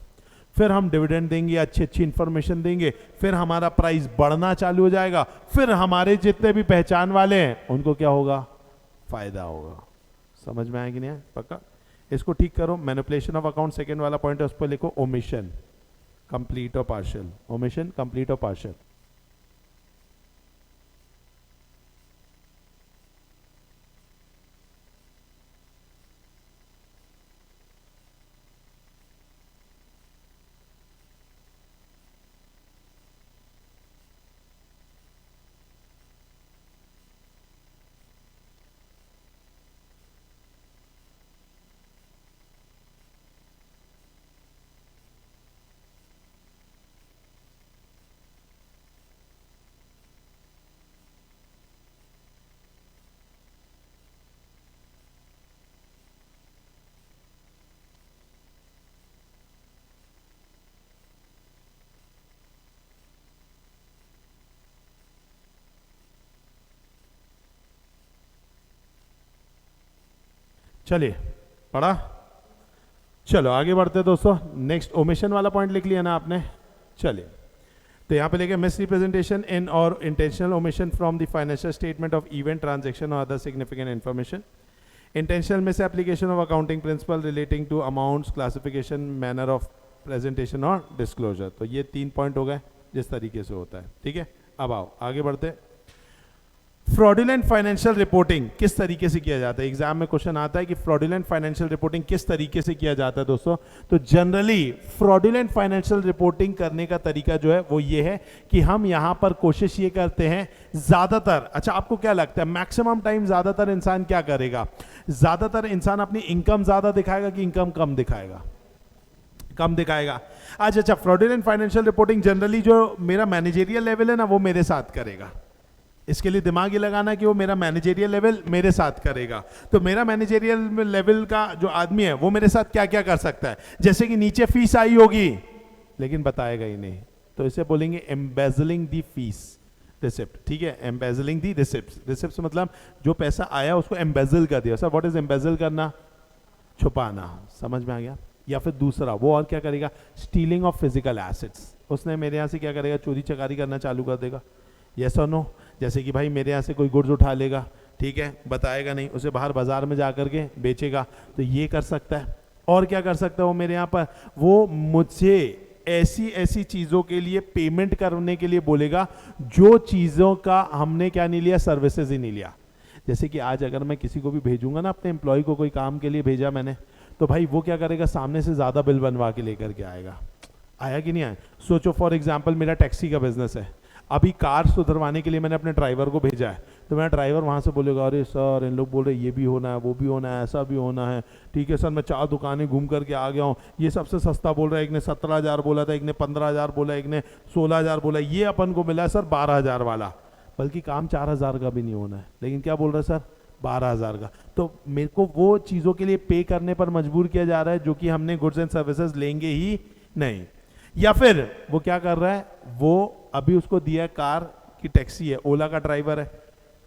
फिर हम डिविडेंड देंगे, अच्छी अच्छी इंफॉर्मेशन देंगे, फिर हमारा प्राइस बढ़ना चालू हो जाएगा, फिर हमारे जितने भी पहचान वाले हैं उनको क्या होगा? फायदा होगा। समझ में आया कि नहीं है? पक्का? इसको ठीक करो। मैनिपुलेशन ऑफ अकाउंट सेकंड वाला पॉइंट है, उस पर लिखो ओमिशन कंप्लीट और पार्शियल। ओमिशन कंप्लीट और पार्शियल। चलिए पढ़ा? चलो आगे बढ़ते हैं दोस्तों। नेक्स्ट ओमिशन वाला पॉइंट लिख लिया ना आपने? चलिए, तो यहाँ पे लेके मिस रिप्रेजेंटेशन इन और intentional omission from the financial statement of event transaction और अदर सिग्निफिकेंट इन्फॉर्मेशन। इंटेंशनल में से application of accounting principle relating to amounts, classification, manner of presentation और डिस्क्लोजर। तो ये 3 पॉइंट हो गए जिस तरीके से होता है, ठीक है। अब आओ आगे बढ़ते। फ्रॉडुलेंट फाइनेंशियल रिपोर्टिंग किस तरीके से किया जाता है? एग्जाम में क्वेश्चन आता है कि फ्रॉडुलेंट फाइनेंशियल रिपोर्टिंग किस तरीके से किया जाता है दोस्तों। तो जनरली फ्रॉडुलेंट फाइनेंशियल रिपोर्टिंग करने का तरीका जो है वो ये है कि हम यहां पर कोशिश ये करते हैं ज्यादातर, अच्छा आपको क्या लगता है मैक्सिमम टाइम ज्यादातर इंसान क्या करेगा? ज्यादातर इंसान अपनी इनकम ज्यादा दिखाएगा कि इनकम कम दिखाएगा? कम दिखाएगा। अच्छा, फ्रॉडुलेंट फाइनेंशियल रिपोर्टिंग जनरली जो मेरा मैनेजेरियल लेवल है ना वो मेरे साथ करेगा। इसके लिए दिमाग ये लगाना कि वो मेरा मैनेजेरियल लेवल मेरे साथ करेगा। तो मेरा मैनेजेरियल लेवल का जो आदमी है वो मेरे साथ क्या क्या कर सकता है? जैसे कि नीचे फीस आई होगी लेकिन बताएगा ही नहीं, तो इसे बोलेंगे एम्बेजलिंग दी फीस रिसिप्ट, ठीक है। एम्बेजलिंग दी रिसिप्ट, रिसिप्ट मतलब जो पैसा आया उसको एम्बेजल कर दिया। सर व्हाट इज एम्बेजल करना? छुपाना। समझ में आ गया? या फिर दूसरा वो और क्या करेगा? Stealing of physical assets. उसने मेरे यहाँ से क्या करेगा? चोरी चकारी करना चालू कर देगा। यस और नो? जैसे कि भाई मेरे यहाँ से कोई गुड्स उठा लेगा, ठीक है, बताएगा नहीं, उसे बाहर बाजार में जा करके बेचेगा, तो ये कर सकता है। और क्या कर सकता है वो मेरे यहाँ पर? वो मुझसे ऐसी ऐसी चीज़ों के लिए पेमेंट करने के लिए बोलेगा जो चीज़ों का हमने क्या नहीं लिया? सर्विसेज ही नहीं लिया। जैसे कि आज अगर मैं किसी को भी भेजूंगा ना, अपने एम्प्लॉय को कोई काम के लिए भेजा मैंने, तो भाई वो क्या करेगा? सामने से ज़्यादा बिल बनवा के लेकर के आएगा। आया कि नहीं आया? सोचो फॉर एग्जाम्पल मेरा टैक्सी का बिजनेस है, अभी कार सुधरवाने के लिए मैंने अपने ड्राइवर को भेजा है, तो मेरा ड्राइवर वहाँ से बोलेगा अरे सर इन लोग बोल रहे ये भी होना है, वो भी होना है, ऐसा भी होना है, ठीक है सर मैं 4 दुकानें घूम करके आ गया हूँ, ये सबसे सस्ता बोल रहा है, एक ने 17,000 बोला था, एक ने 15,000 बोला, एक ने 16,000 बोला, ये अपन को मिला है सर 12,000 वाला, बल्कि काम 4,000 का भी नहीं होना है, लेकिन क्या बोल रहा है सर 12,000 का। तो मेरे को वो चीज़ों के लिए पे करने पर मजबूर किया जा रहा है जो कि हमने गुड्स एंड सर्विसेज लेंगे ही नहीं। या फिर वो क्या कर रहा है, वो अभी उसको दिया है कार की टैक्सी है, ओला का ड्राइवर है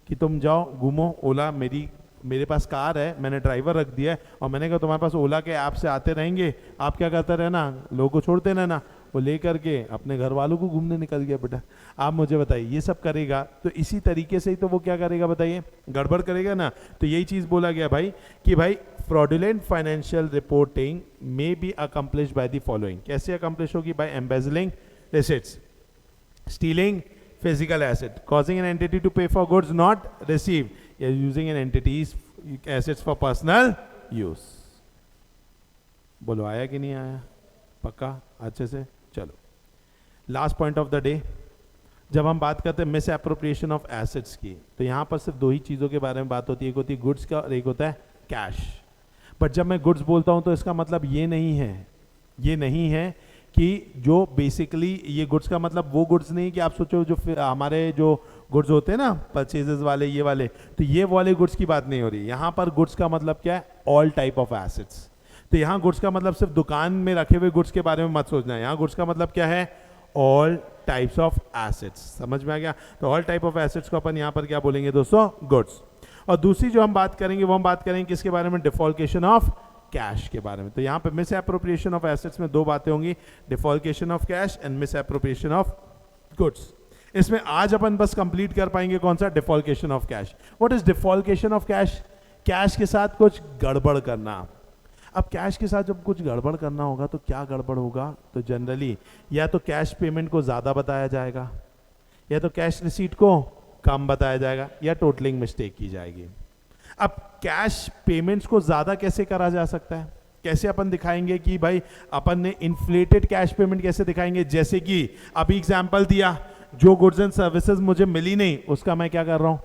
कि तुम जाओ घूमो, ओला मेरे पास कार है, मैंने ड्राइवर रख दिया है और मैंने कहा तुम्हारे पास ओला के ऐप से आते रहेंगे, आप क्या करते रहना, लोगों को छोड़ते रहना। वो लेकर के अपने घर वालों को घूमने निकल गया। बेटा आप मुझे बताइए, ये सब करेगा तो इसी तरीके से ही तो वो क्या करेगा बताइए, गड़बड़ करेगा ना। तो यही चीज बोला गया भाई कि भाई fraudulent financial reporting may be accomplish by the following. कैसे अकम्प्लिश होगी? By embezzling receipts, stealing physical asset, causing an entity to pay for goods not received, using an entity's assets for personal use। बोलो आया कि नहीं आया? पक्का अच्छे से? चलो last point of the day, जब हम बात करते हैं मिस एप्रोप्रिएशन ऑफ एसेट्स की, तो यहाँ पर सिर्फ दो ही चीज़ों के बारे में बात होती है, एक होती है गुड्स का और एक होता है कैश। बट जब मैं गुड्स बोलता हूँ तो इसका मतलब ये नहीं है कि जो बेसिकली ये गुड्स का मतलब वो गुड्स नहीं कि आप सोचो जो हमारे जो गुड्स होते हैं ना परचेजेस वाले, ये वाले, तो ये वाले गुड्स की बात नहीं हो रही। यहाँ पर गुड्स का मतलब क्या है? All type of assets. तो यहाँ गुड्स का मतलब सिर्फ दुकान में रखे हुए गुड्स के बारे में मत सोचना है, यहाँ गुड्स का मतलब क्या है? All types of assets. समझ में आ गया? तो ऑल टाइप ऑफ एसेट्स को अपन यहाँ पर क्या बोलेंगे दोस्तों? गुड्स। और दूसरी जो हम बात करेंगे वो हम बात करेंगे किसके बारे में? डिफॉल्केशन ऑफ कैश के बारे में। तो यहाँ पे मिस एप्रोप्रिएशन ऑफ एसेट्स में दो बातें होंगी, defalcation of cash and misappropriation of goods. इसमें आज अपन बस कंप्लीट कर पाएंगे कौन सा? Defalcation of cash. What is defalcation of cash? Cash के साथ कुछ गड़बड़ करना। अब कैश के साथ जब कुछ गड़बड़ करना होगा तो क्या गड़बड़ होगा? तो जनरली या तो कैश पेमेंट को ज्यादा बताया जाएगा, या तो कैश रिसीट को कम बताया जाएगा, या टोटलिंग मिस्टेक की जाएगी। अब कैश पेमेंट्स को ज्यादा कैसे करा जा सकता है? कैसे अपन दिखाएंगे कि भाई अपन ने इन्फ्लेटेड कैश पेमेंट कैसे दिखाएंगे? जैसे कि अभी एग्जांपल दिया, जो गुड्स एंड सर्विसेज मुझे मिली नहीं उसका मैं क्या कर रहा हूं?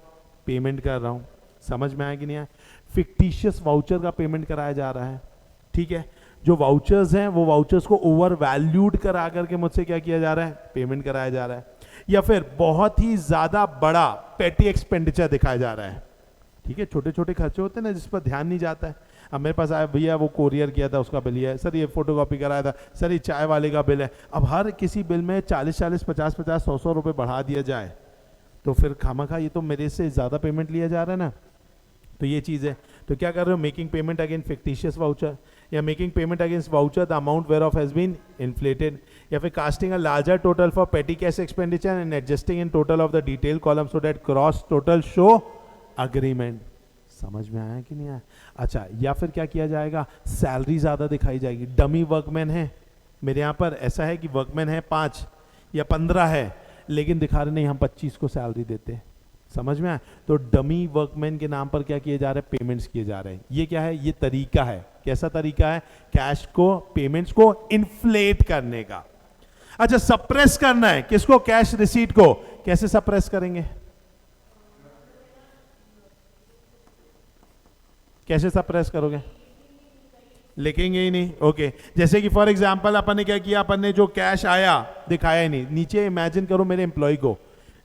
पेमेंट कर रहा हूं। समझ में आया कि नहीं आया? फिक्टिशियस वाउचर का पेमेंट कराया जा रहा है, ठीक है। जो वाउचर्स हैं वो वाउचर्स को ओवर वैल्यूड करा करके मुझसे क्या किया जा रहा है? पेमेंट कराया जा रहा है। या फिर बहुत ही ज्यादा बड़ा पेटी एक्सपेंडिचर दिखाया जा रहा है, ठीक है। छोटे छोटे खर्चे होते हैं ना जिस पर ध्यान नहीं जाता है। अब मेरे पास आया भैया वो कोरियर किया था उसका बिल है, सर ये फोटोकॉपी कराया था, सर ये चाय वाले का बिल है। अब हर किसी बिल में 40-40, 50-50, 100-100 रुपए बढ़ा दिया जाए तो फिर खामखा ये तो मेरे से ज्यादा पेमेंट लिया जा रहा है ना। तो ये चीज है। तो क्या कर रहे हो? Making payment against fictitious voucher, या making payment against voucher the amount whereof has been inflated, या फिर casting a larger total for petty cash expenditure and adjusting in total of the detail column so that cross total show agreement. समझ में आया कि नहीं आया? अच्छा, या फिर क्या किया जाएगा? सैलरी ज्यादा दिखाई जाएगी। डमी वर्कमैन है मेरे यहाँ पर, ऐसा है कि वर्कमैन है 5 या 15 है, लेकिन दिखा रहे नहीं हम 25 को सैलरी देते हैं। समझ में आया? तो डमी वर्कमैन के नाम पर क्या किए जा रहे हैं? पेमेंट्स किए जा रहे हैं। ये क्या है? ये तरीका है। कैसा तरीका है? कैश को, पेमेंट्स को इन्फ्लेट करने का। अच्छा, सप्रेस करना है किसको? कैश रिसीट को। कैसे सप्रेस करेंगे? कैसे सप्रेस करोगे? लिखेंगे ही नहीं। ओके, जैसे कि फॉर एग्जांपल अपन ने क्या किया? अपन ने जो कैश आया दिखाया ही नहीं। नीचे इमेजिन करो मेरे एम्प्लॉय को,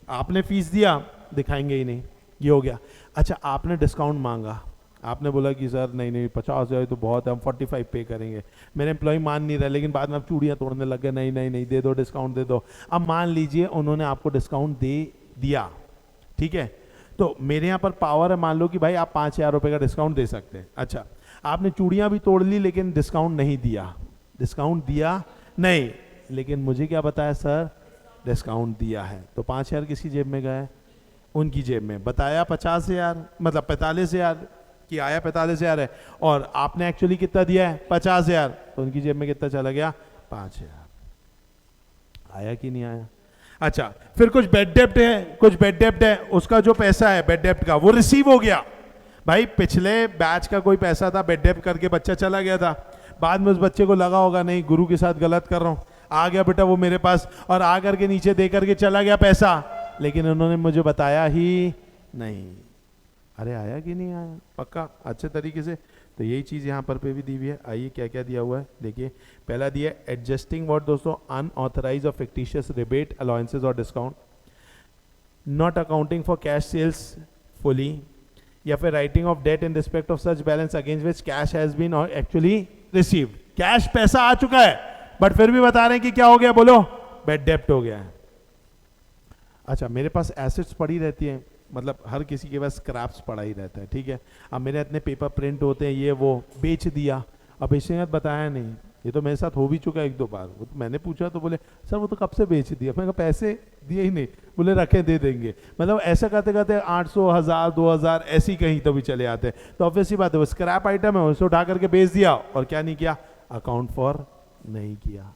आपने फीस दिया, दिखाएंगे ही नहीं, ये हो गया। अच्छा, आपने डिस्काउंट मांगा, आपने बोला कि सर नहीं 50,000 तो बहुत है, हम 45 पे करेंगे। मेरे एम्प्लॉय मान नहीं रहा, लेकिन बाद में आप चूड़ियाँ तोड़ने लग गए, नहीं दे दो, डिस्काउंट दे दो। अब मान लीजिए उन्होंने आपको डिस्काउंट दे दिया, ठीक है। तो मेरे यहाँ पर पावर है, मान लो कि भाई आप 5,000 रुपये का डिस्काउंट दे सकते हैं। अच्छा, आपने चूड़ियाँ भी तोड़ ली लेकिन डिस्काउंट नहीं दिया। डिस्काउंट दिया नहीं, लेकिन मुझे क्या बताया? सर डिस्काउंट दिया है। तो 5,000 किसकी जेब में गए? उनकी जेब में। बताया 50,000, मतलब 45,000 कि आया 45,000 है, और आपने एक्चुअली कितना दिया है? 50,000। तो उनकी जेब में कितना चला गया? 5,000। आया कि नहीं आया? अच्छा, फिर कुछ बेड डेप्ट है, उसका जो पैसा है बेड डेप्ट का वो रिसीव हो गया। भाई पिछले बैच का कोई पैसा था, बेड डेप्ट करके बच्चा चला गया था, बाद में उस बच्चे को लगा होगा नहीं गुरु के साथ गलत कर रहा हूं, आ गया बेटा वो मेरे पास, और आ करके नीचे दे करके चला गया पैसा, लेकिन उन्होंने मुझे बताया ही नहीं। अरे आया कि नहीं आया? पक्का अच्छे तरीके से। तो यही चीज यहाँ पर पे भी दी हुई है। आइए क्या क्या दिया हुआ है देखिए। पहला दिया एडजस्टिंग व्हाट दोस्तों? अनऑथराइज्ड और फिक्टिशियस रिबेट, अलाउंसेस और discount, not accounting for cash sales fully, या फिर writing off debt in respect of such balance against which cash has been actually received. Cash पैसा आ चुका है, बट फिर भी बता रहे हैं कि क्या हो गया, बोलो, बैड डेप्ट हो गया है। अच्छा, मेरे पास एसेट्स पड़ी रहती है, मतलब हर किसी के पास स्क्रैप्स पड़ा ही रहता है, ठीक है। अब मेरे इतने पेपर प्रिंट होते हैं, ये वो बेच दिया, अब बेचने का बताया नहीं, ये तो मेरे साथ हो भी चुका है एक दो बार। वो तो मैंने पूछा तो बोले सर वो तो कब से बेच दिया। मैंने कहा पैसे दिए ही नहीं, बोले रखे दे देंगे। मतलब ऐसा करते करते 800, 1000, 2000 ऐसी कहीं तो भी चले आते हैं। तो ऑब्वियसली बात है, वो स्क्रैप आइटम है, उसे उठा करके बेच दिया, और क्या नहीं किया, अकाउंट फॉर नहीं किया।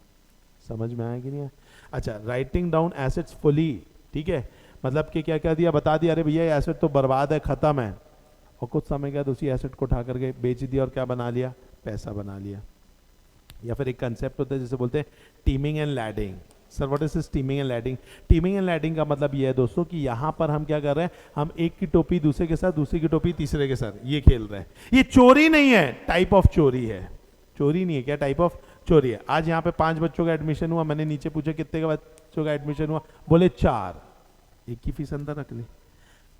समझ में आया कि नहीं है? अच्छा, राइटिंग डाउन एसेट्स फुली, ठीक है, मतलब कि क्या क्या दिया, बता दिया, अरे भैया ये एसेट तो बर्बाद है, खत्म है, और कुछ समय के बाद उसी एसेट को उठा करके बेच दिया, और क्या बना लिया, पैसा बना लिया। या फिर एक कंसेप्ट होता है जिसे बोलते हैं teeming and lading. Sir what is this teeming and lading? Teeming and lading का मतलब ये है दोस्तों कि यहाँ पर हम क्या कर रहे हैं, हम एक की टोपी दूसरे के साथ, दूसरे की टोपी तीसरे के साथ, ये खेल रहे हैं। ये चोरी नहीं है, टाइप ऑफ चोरी है। चोरी नहीं है, क्या टाइप ऑफ चोरी है। आज यहाँ पे 5 बच्चों का एडमिशन हुआ, मैंने नीचे पूछा कितने का बच्चों का एडमिशन हुआ, बोले 4, एक की फीस अंदर रख ली।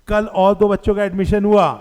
कल और 2 बच्चों का एडमिशन हुआ,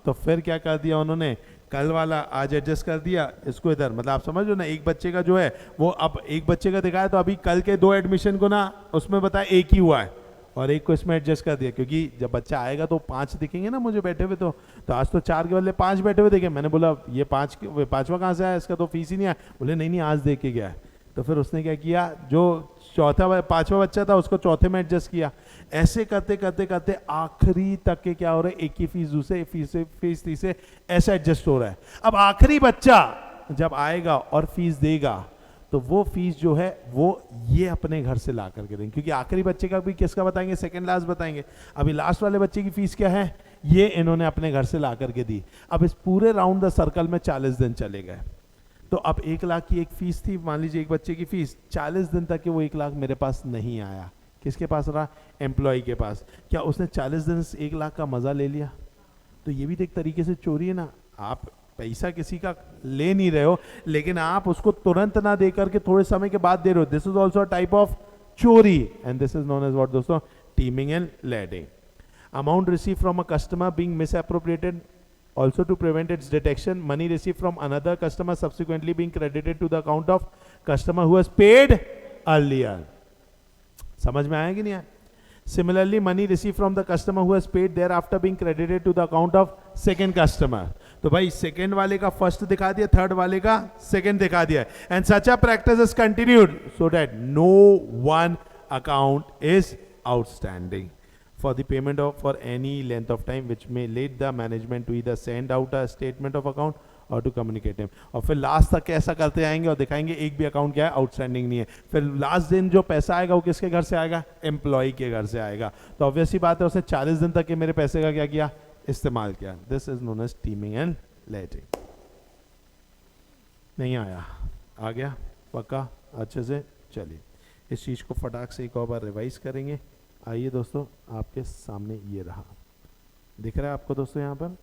तो फिर क्या कर दिया उन्होंने, कल वाला आज एडजस्ट कर दिया इसको इधर, मतलब आप समझ लो ना, एक बच्चे का जो है वो अब एक बच्चे का दिखाया, तो अभी कल के 2 एडमिशन को ना उसमें बताया एक ही हुआ है, और एक को इसमें एडजस्ट कर दिया, क्योंकि जब बच्चा आएगा तो 5 दिखेंगे ना मुझे बैठे हुए, तो आज तो 4 के बदले 5 बैठे हुए देखे। मैंने बोला ये 5वां कहाँ से आया, इसका तो फीस ही नहीं आया। बोले नहीं नहीं आज दे के गया है। तो फिर उसने क्या किया, जो 5वां बच्चा था उसको चौथे में एडजस्ट किया। ऐसे करते करते करते आखिरी तक के क्या हो रहा है, एक ही फीस दूसरे फीस तीसरे, ऐसा एडजस्ट हो रहा है। अब आखिरी बच्चा जब आएगा और फीस देगा, तो वो फीस जो है वो ये अपने घर से ला करके देंगे, क्योंकि आखिरी बच्चे का भी किसका बताएंगे, सेकंड लास्ट बताएंगे। अभी लास्ट वाले बच्चे की फीस क्या है, ये इन्होंने अपने घर से ला करके दी। अब इस पूरे राउंड द सर्कल में 40 दिन चले गए, तो अब 1 लाख की एक फीस थी, मान लीजिए एक बच्चे की फीस, 40 दिन तक के वो 1 लाख मेरे पास नहीं आया। किसके पास रहा, एम्प्लॉय के पास। क्या उसने 40 दिन से 1 लाख का मजा ले लिया? तो ये भी तो एक तरीके से चोरी है ना। आप पैसा किसी का ले नहीं रहे हो, लेकिन आप उसको तुरंत ना दे करके थोड़े समय के बाद दे रहे हो। This is also type of चोरी, and this is known as what दोस्तों, teeming and lading. Amount receive from a customer being misappropriated, also to prevent its detection, money received from another customer subsequently being credited to the account of customer who has paid earlier. समझ में आया कि नहीं आया? Similarly, money received from the customer who has paid thereafter being credited to the account of second customer. तो भाई सेकेंड वाले का फर्स्ट दिखा दिया, थर्ड वाले का सेकेंड दिखा दिया, and such a practice is continued so that no one account is outstanding for the payment of for any length of time, which may lead the management to either send out a statement of account or to communicate him. और फिर लास्ट तक ऐसा करते आएंगे और दिखाएंगे एक भी अकाउंट क्या है, आउटस्टैंडिंग नहीं है। फिर लास्ट दिन जो पैसा आएगा वो किसके घर से आएगा, एम्प्लॉय के घर से आएगा। तो ऑब्वियसली बात है उसने 40 दिन तक के मेरे पैसे का क्या किया, इस्तेमाल किया। This is known as teeming and lading. नहीं आया, आ गया पक्का अच्छे से। चलिए इस चीज को फटाक से एक और बार रिवाइज करेंगे। आइए दोस्तों, आपके सामने ये रहा, दिख रहा है आपको दोस्तों यहाँ पर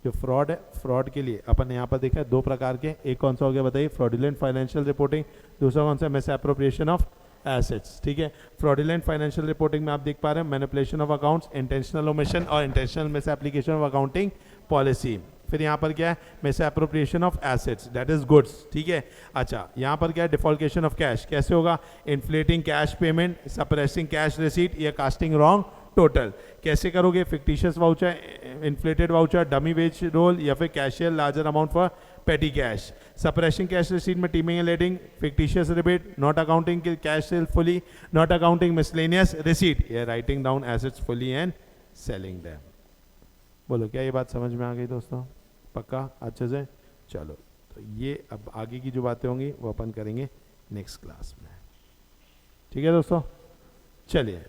जो फ्रॉड है। फ्रॉड के लिए अपन यहाँ पर देखा है 2 प्रकार के, एक कौन सा हो गया बताइए, फ्रॉडुलेंट फाइनेंशियल रिपोर्टिंग, दूसरा कौन सा, मिसअप्रोप्रिएशन ऑफ एसेट्स। ठीक है, फ्रॉडुलेंट फाइनेंशियल रिपोर्टिंग में आप देख पा रहे हैं manipulation of accounts, intentional omission और इंटेंशनल मिसएप्लीकेशन ऑफ अकाउंटिंग पॉलिसी। फिर यहाँ पर क्या है, misappropriation of assets that is goods. ठीक है, अच्छा यहाँ पर क्या है, डिफॉल्केशन ऑफ कैश। कैसे होगा, inflating cash payment, suppressing cash receipt या कास्टिंग रॉन्ग टोटल। कैसे करोगे, fictitious voucher, inflated voucher, dummy wage roll या फिर cashier larger amount for petty cash. Suppressing cash receipt में teeming and lading, fictitious rebate, not accounting cash sale fully, not accounting miscellaneous receipt, या writing down assets fully and selling them. बोलो क्या ये बात समझ में आ गई दोस्तों, पक्का अच्छे से? चलो तो ये अब आगे की जो बातें होंगी वो अपन करेंगे नेक्स्ट क्लास में। ठीक है दोस्तों, चलिए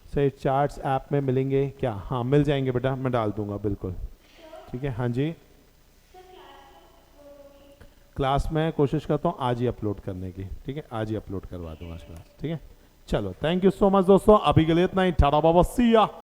सही चार्ट्स ऐप में मिलेंगे क्या? हाँ मिल जाएंगे बेटा, मैं डाल दूंगा बिल्कुल। ठीक है, हाँ जी क्लास में कोशिश करता हूँ आज ही अपलोड करने की। ठीक है, आज ही अपलोड करवा दूंगा आज क्लास। ठीक है, चलो थैंक यू सो मच दोस्तों, अभी के लिए इतना ही, टाटा बाबा, सी या।